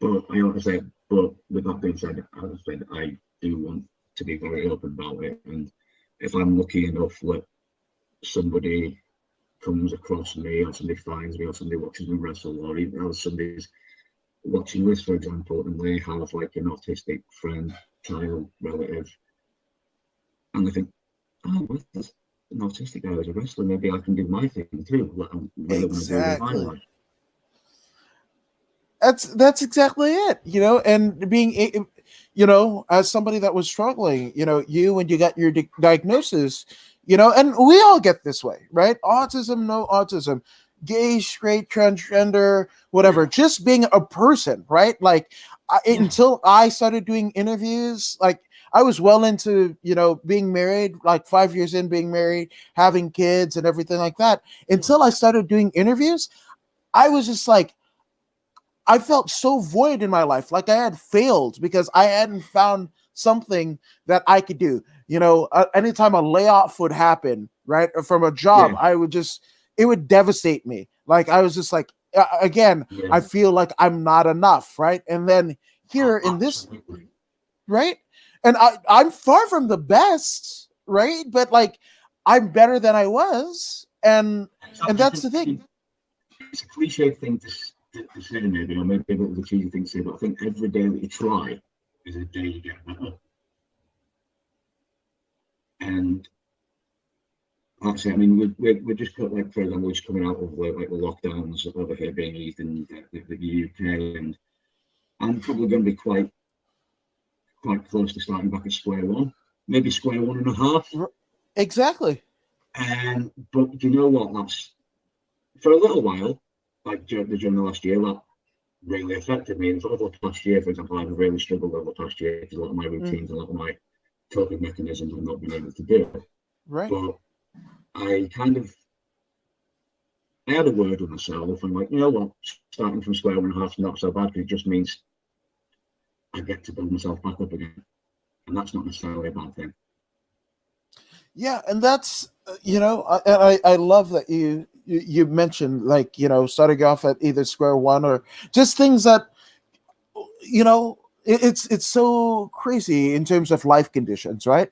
But with that being said, as I said, I do want to be very open about it, and if I'm lucky enough that somebody comes across me, or somebody finds me, or somebody watches me wrestle, or even else somebody's watching this, for example, and they have like an autistic friend, child, relative, and they think, oh, that's an autistic guy as a wrestler, maybe I can do my thing too. What I'm really going to do with my life. That's exactly it, and being, as somebody that was struggling, when you got your diagnosis, and we all get this way, right? Autism, no autism, gay, straight, transgender, whatever, just being a person, right? Like until I started doing interviews, like I was well into, being married, like 5 years in being married, having kids and everything like that. Until I started doing interviews, I was just like, I felt so void in my life, like I had failed because I hadn't found something that I could do. anytime a layoff would happen, right, from a job, Yeah. it would devastate me. Like I was just like, again, Yeah. I feel like I'm not enough, right? And then here in this, Absolutely. right, and I'm far from the best, right, but like I'm better than I was, and that's the thing. It's a cliche thing to say, maybe, or maybe it was a cheesy thing to say, but I think every day that you try is a day you get better. And like I say, I mean, we're just got, like, for example, just coming out of like the lockdowns over here being eased in the UK, and I'm probably going to be quite close to starting back at square one, maybe square one and a half. Exactly. And but you know what? That's for a little while, like during the last year, that really affected me. And over the past year, for example, I've really struggled over the past year because a lot of my routines, a lot of my coping mechanisms I've not been able to do. Right. But I had a word with myself, and like, you know what, starting from square one and a half is not so bad, because it just means I get to build myself back up again, and that's not necessarily a bad thing. Yeah, and that's I love that you mentioned, like, starting off at either square one or just things that it's so crazy in terms of life conditions, right?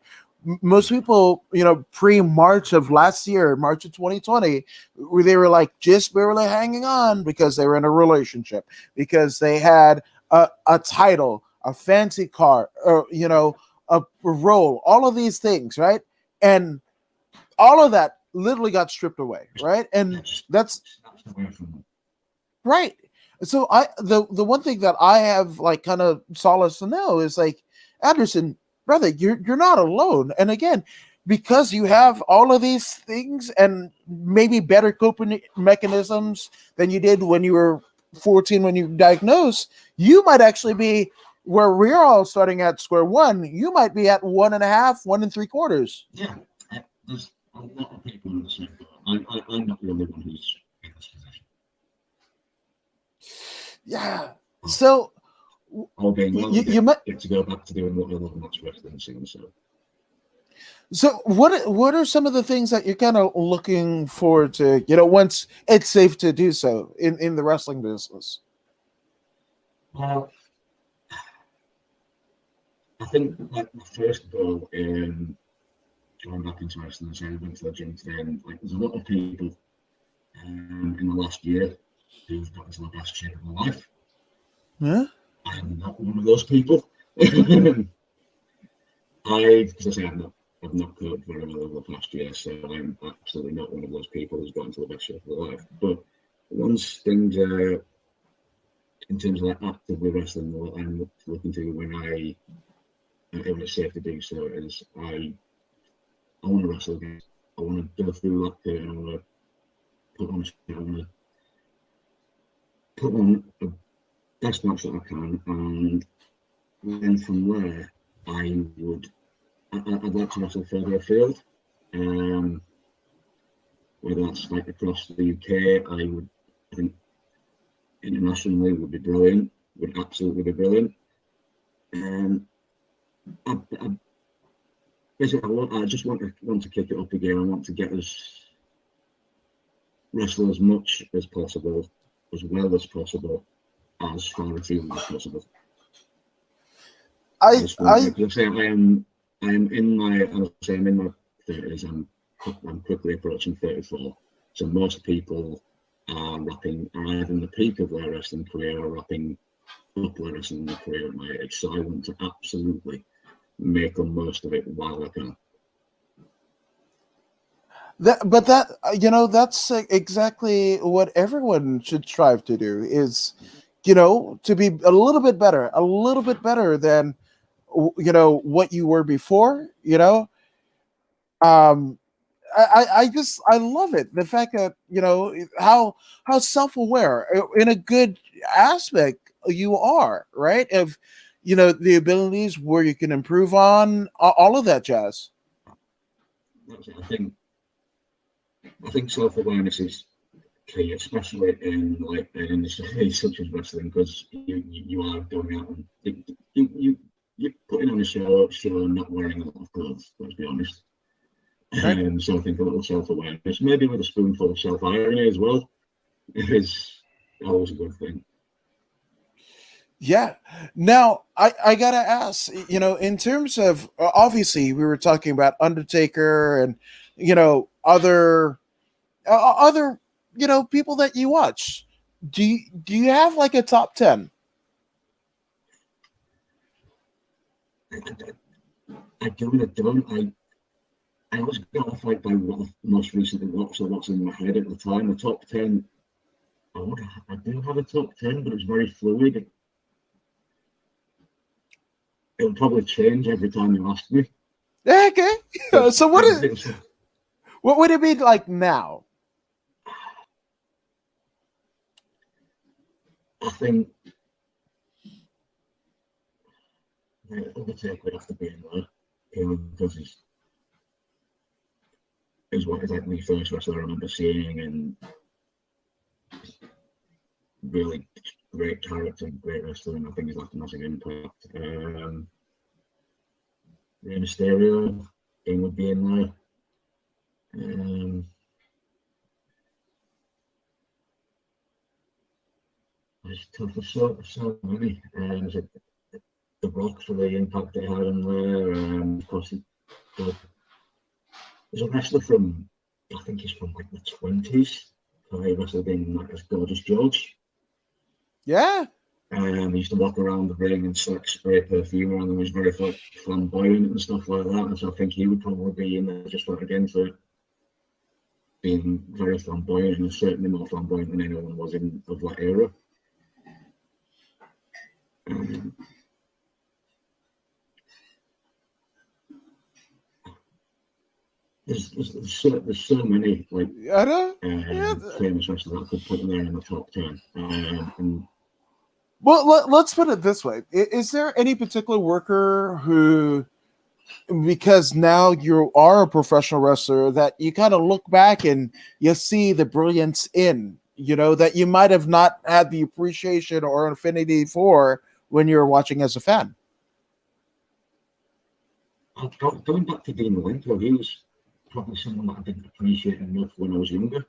Most people, pre-March of last year, March of 2020, where they were like just barely hanging on because they were in a relationship, because they had a title, a fancy car, or a role, all of these things, right? And all of that literally got stripped away, right? And that's right. So the one thing that I have, like, kind of solace to know is, like, Anderson, brother, you're not alone. And again, because you have all of these things and maybe better coping mechanisms than you did when you were 14, when you were diagnosed, you might actually be where we're all starting at square one. You might be at 1.5, 1 3/4. Yeah, there's a lot of people in the same boat. I'm not the only one who's in this position. Yeah. So all being well, you get to go back to doing what I love, and that's wrestling soon. So what are some of the things that you're kind of looking forward to, once it's safe to do so in the wrestling business? Well, I think, like, my first goal in going back into wrestling, so I went to the gym today, and like, there's a lot of people in the last year who've got into the best shape of their life. Yeah, I'm not one of those people. Because I say I've not coped very well over the past year, so I'm absolutely not one of those people who's got into the best shape of their life. But once things are, in terms of like actively wrestling, what I'm looking to when it's safe to do so, is I want to wrestle again. I want to go through that curtain. I want to put on a show. I want to put on the best match that I can, and then from there, I'd like to wrestle further afield. Whether that's like across the UK, I think internationally would be brilliant. Would absolutely be brilliant. Basically, I just want to kick it up again. I want to get us wrestle as much as possible, as well as possible, as far afield as possible. I am in my 30s. I'm quickly approaching 34. So most people are either in the peak of their wrestling career or wrapping up their wrestling career at my age. So I want to absolutely make the most of it while I can. That's exactly what everyone should strive to do, is, to be a little bit better than, what you were before. I love it. The fact that, how self-aware in a good aspect you are, right? Of, the abilities where you can improve on all of that jazz. I think self-awareness is key, especially in like an industry such as wrestling, because you are going out and you're putting on a show not wearing a lot of clothes, let's be honest. Right. So I think a little self-awareness, maybe with a spoonful of self-irony as well, is always a good thing. Yeah. Now, I gotta ask, in terms of obviously we were talking about Undertaker and other people that you watch. Do you have like a top 10? I do and I don't. I always go off like by what I've most recently watched or what's in my head at the time. The top 10, I do have a top 10, but it's very fluid. It'll probably change every time you ask me. Okay. So It's- what would it be like now? I think the Undertaker would have to be in there, because he's what is like the first wrestler I remember seeing, and really great character, great wrestler, and I think he's left a massive impact. Rey Mysterio, he would be in there. It's tough. There's so many. The Rock for the impact they had in there. Of course, there's a wrestler from, I think he's from like the 20s. He wrestled in like as Gorgeous George. Yeah. He used to walk around the ring and sort of spray perfume around and was very flamboyant and stuff like that. And so I think he would probably be in there just again for being very flamboyant, and certainly more flamboyant than anyone was of that era. There's so many like I know. famous wrestlers that could put in there in the top 10. Well, let's put it this way: is there any particular worker who, because now you are a professional wrestler, that you kind of look back and you see the brilliance in, that you might have not had the appreciation or affinity for when you were watching as a fan? Going back to Dean Malenko, he was probably someone that I didn't appreciate enough when I was younger,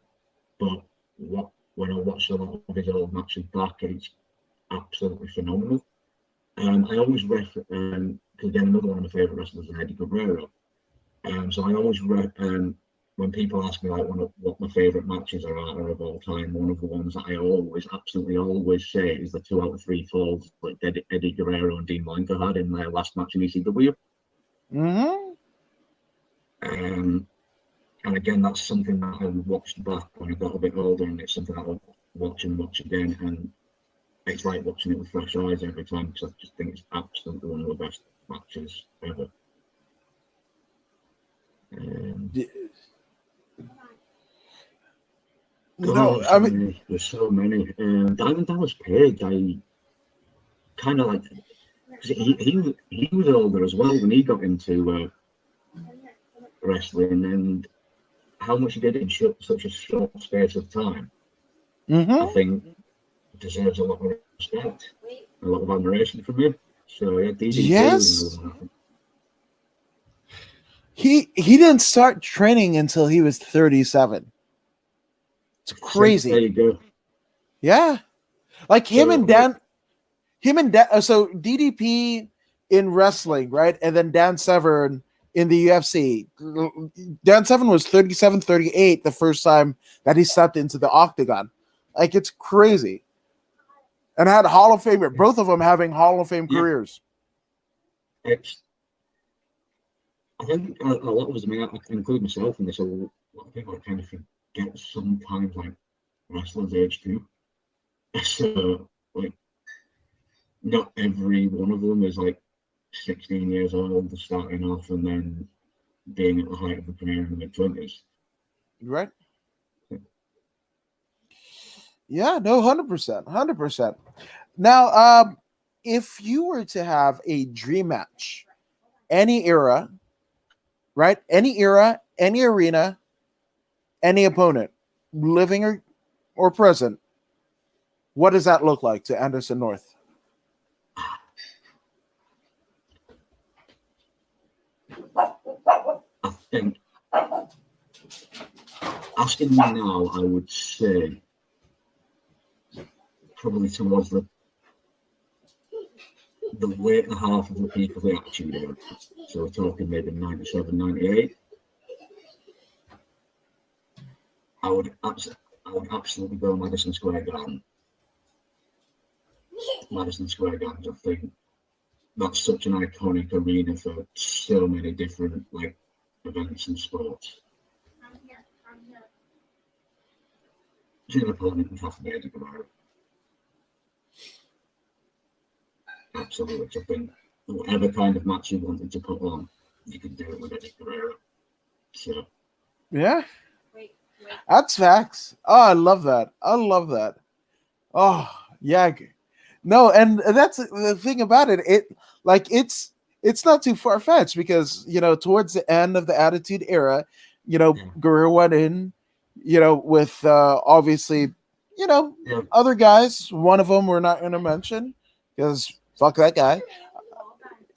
but when I watched a lot of his old matches back, it's absolutely phenomenal. I always because again, another one of my favourite wrestlers is Eddie Guerrero. So I always when people ask me like what my favourite matches are of all time, one of the ones that I absolutely always say is the 2 out of 3 falls like Eddie Guerrero and Dean Malenko had in their last match in ECW. Mm-hmm. And again, that's something that I watched back when I got a bit older, and it's something I'll watch again, and it's like watching it with fresh eyes every time, because I just think it's absolutely one of the best matches ever. There's so many. Diamond Dallas Page, I kind of like, because he was older as well when he got into wrestling, and how much he did in such a short space of time, I think deserves a lot of respect, a lot of admiration from him. So yeah, DDP. Yes. He didn't start training until he was 37. It's crazy. There you go. Yeah, like him and Dan. So DDP in wrestling, right? And then Dan Severn in the UFC. Dan Severn was 37, 38 the first time that he stepped into the octagon. Like, it's crazy. And had Hall of Fame, both of them having Hall of Fame careers. I think a lot of us, I can include myself in this, a lot of people kind of forget sometimes like wrestlers age too. So like not every one of them is like 16 years old starting off and then being at the height of the career in the mid-20s. Right. Yeah, no, 100%. 100%. Now, if you were to have a dream match, any era, right? Any era, any arena, any opponent, living or present, what does that look like to Anderson North? I think, asking me now, I would say probably towards the weight and a half of the people the attitude era. So we're talking maybe 97, 98. I would absolutely go Madison Square Garden. Madison Square Garden, I think that's such an iconic arena for so many different like events and sports. Jim opponent and half made about it. Absolutely. I think whatever kind of match you wanted to put on, you could do it with Eddie Guerrero. So Yeah. That's facts. Oh, I love that. I love that. Oh, yeah. No, and that's the thing about it. It's not too far fetched because towards the end of the Attitude Era, Guerrero went in, with obviously, other guys. One of them we're not going to mention because fuck that guy,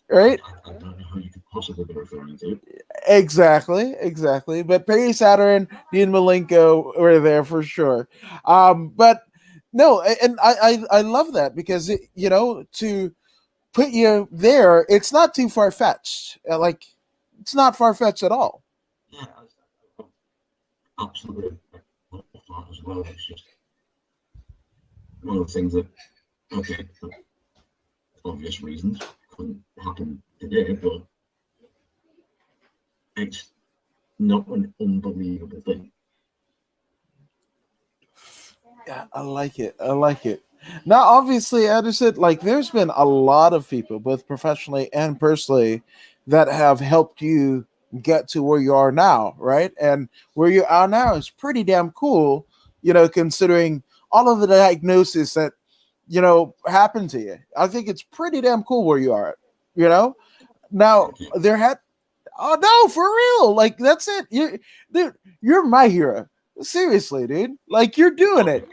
right? I don't know who you could possibly be referring to. Exactly. But Perry Saturn, Dean Malenko were there for sure. But no, and I love that because to put you there, it's not too far fetched. It's not far fetched at all. Yeah, absolutely. As well, it's just one of the things that, okay, for obvious reasons, couldn't happen today, but it's not an unbelievable thing. Yeah, I like it. Now, obviously, Anderson, there's been a lot of people, both professionally and personally, that have helped you get to where you are now, right? And where you are now is pretty damn cool, considering all of the diagnosis that, happened to you. I think it's pretty damn cool where you are, Now, there had, oh no, for real, that's it. You're my hero. Seriously, dude. You're doing it.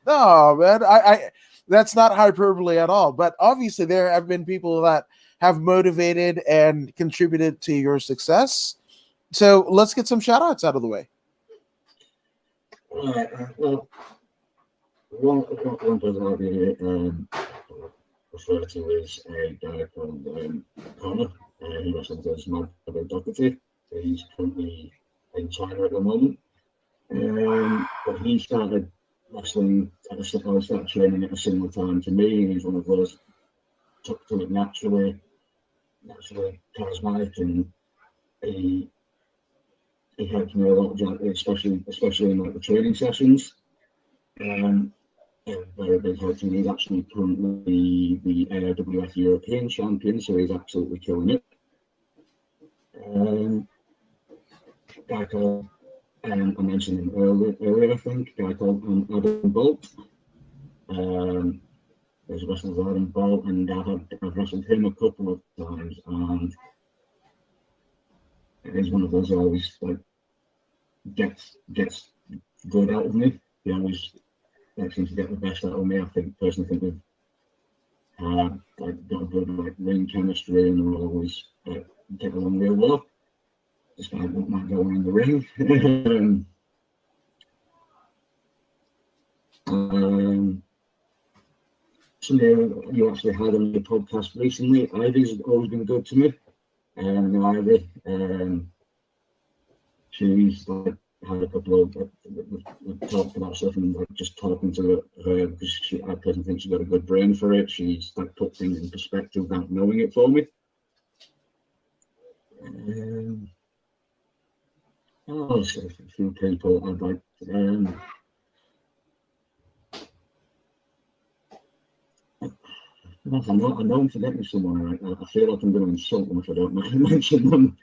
No, man. I that's not hyperbole at all. But obviously, there have been people that have motivated and contributed to your success. So let's get some shout outs out of the way. Well, one person I'll be referred to is a guy called Connor. He wrestles as Mad Doherty. He's currently in China at the moment. But he started wrestling I started training at a similar time to me. He's one of those took to it naturally charismatic, and he helped me a lot, especially in the training sessions. A very big help to me. He's actually currently the AWF European champion, so he's absolutely killing it. Guy called, I mentioned him earlier, I think, a guy called Adam Bolt. There's wrestlers Adam Bolt, and I've wrestled him a couple of times, and he's one of those who always gets good out of me. He always seems to get the best out of me. I personally think we've got a good ring chemistry, and we'll always get along real well. Despite what might go on in the ring. Somebody you actually had on your podcast recently, Ivy's always been good to me. Ivy, she's had a couple of we've talked about stuff, and just talking to her because I personally think she's got a good brain for it. She's put things in perspective without knowing it for me. A few people I'd like to, I know I'm forgetting someone right now. I feel like I'm going to insult them if I don't mention them.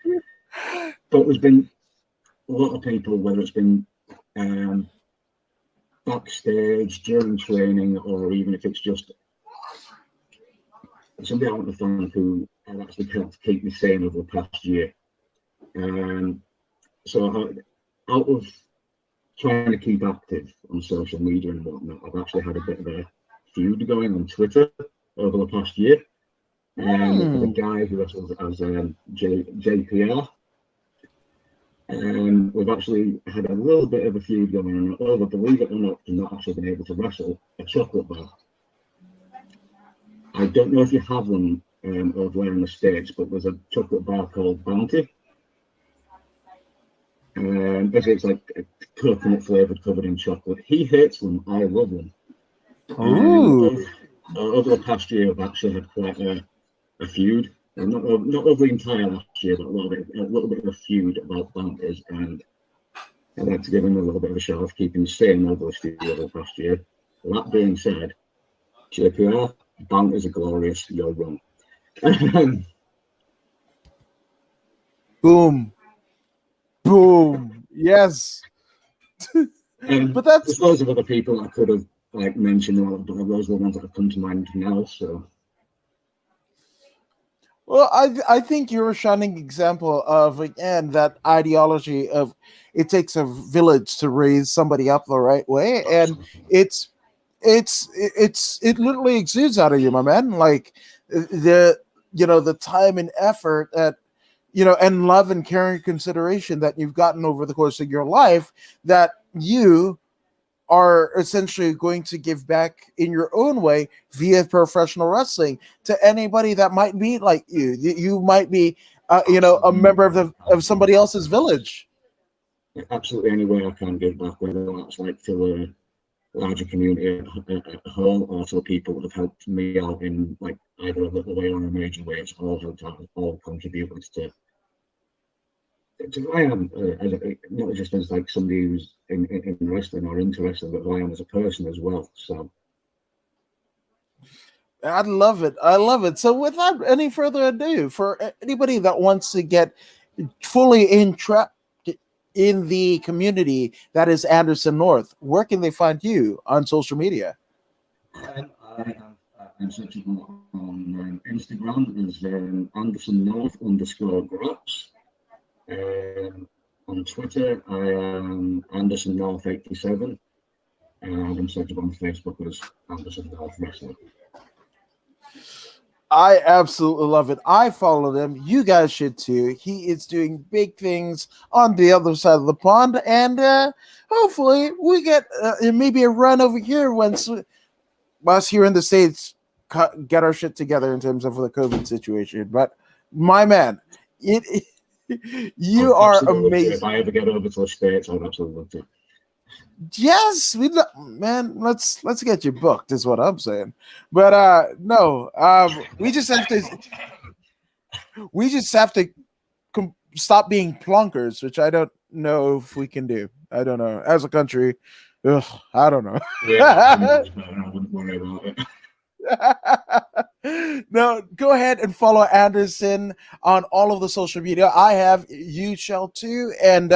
But there's been a lot of people, whether it's been backstage, during training, or even if it's just somebody I want to thank who has actually helped keep me sane over the past year. So out of trying to keep active on social media and whatnot, I've actually had a bit of a feud going on Twitter over the past year. The guy who wrestles as JPR. We've actually had a little bit of a feud going on. Although, believe it or not, he's not actually been able to wrestle a chocolate bar. I don't know if you have them over there in the States, but there's a chocolate bar called Bounty. Basically, it's like a coconut flavored covered in chocolate. He hates them. I love them. Over the past year, I've actually had quite a feud. Not over the entire last year, but a little bit of a feud about bounties, and I'd like to give him a little bit of a shout out for keeping the same over the studio over the past year. That being said, JPR, bounties are glorious. You're wrong. Boom. Yes. But there's loads of other people I could have mentioned, but those are the ones that have come to mind now. So. Well, I think you're a shining example of, again, that ideology of it takes a village to raise somebody up the right way, and it literally exudes out of you, my man. Like the time and effort that and love and caring consideration that you've gotten over the course of your life, that you are essentially going to give back in your own way via professional wrestling to anybody that might be like you. You might be, a member of somebody else's village. Absolutely, any way I can give back, whether that's like to a larger community at home or to people that have helped me out in like either a little way or a major way. It's all helped out, all contributed to who I am, not just as like somebody who's in wrestling or into wrestling, but who I am as a person as well. So I love it. So without any further ado, for anybody that wants to get fully entrapped in the community that is Anderson North, where can they find you on social media? I'm searchable on Instagram as Anderson North _graps. On Twitter, I am Anderson North 87, and I'm searchable on Facebook as Anderson North Wrestler. I absolutely love it. I follow him. You guys should too. He is doing big things on the other side of the pond, and hopefully we get maybe a run over here once us here in the States get our shit together in terms of the COVID situation. But my man, you are amazing. If I ever get over to the States, I'd absolutely love to. Yes, man. Let's get you booked, is what I'm saying. But no, we just have to stop being plunkers, which I don't know if we can do. I don't know. As a country, I don't know. Yeah, I wouldn't worry about it. No, go ahead and follow Anderson on all of the social media. I have, you shall too, and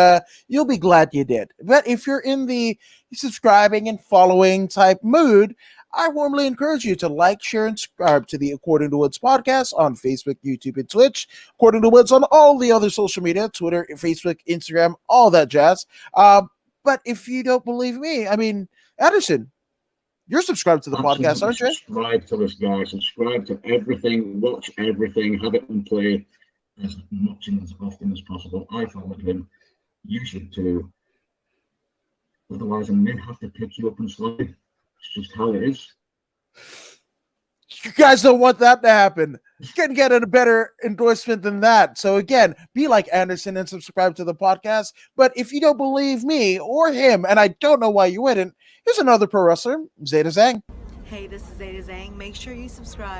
you'll be glad you did. But if you're in the subscribing and following type mood, I warmly encourage you to like, share, and subscribe to the According to Woods podcast on Facebook, YouTube, and Twitch. According to Woods on all the other social media, Twitter, Facebook, Instagram, all that jazz. But if you don't believe me, I mean, Anderson, you're subscribed to the podcast, aren't you? Subscribe to this guy. Subscribe to everything. Watch everything. Have it and play as much and as often as possible. I followed him. You should too. Otherwise, I may have to pick you up and slide. It's just how it is. You guys don't want that to happen. You can get a better endorsement than that. So again, be like Anderson and subscribe to the podcast. But if you don't believe me or him, and I don't know why you wouldn't, here's another pro wrestler, Zeta Zhang. Hey, this is Zeta Zhang. Make sure you subscribe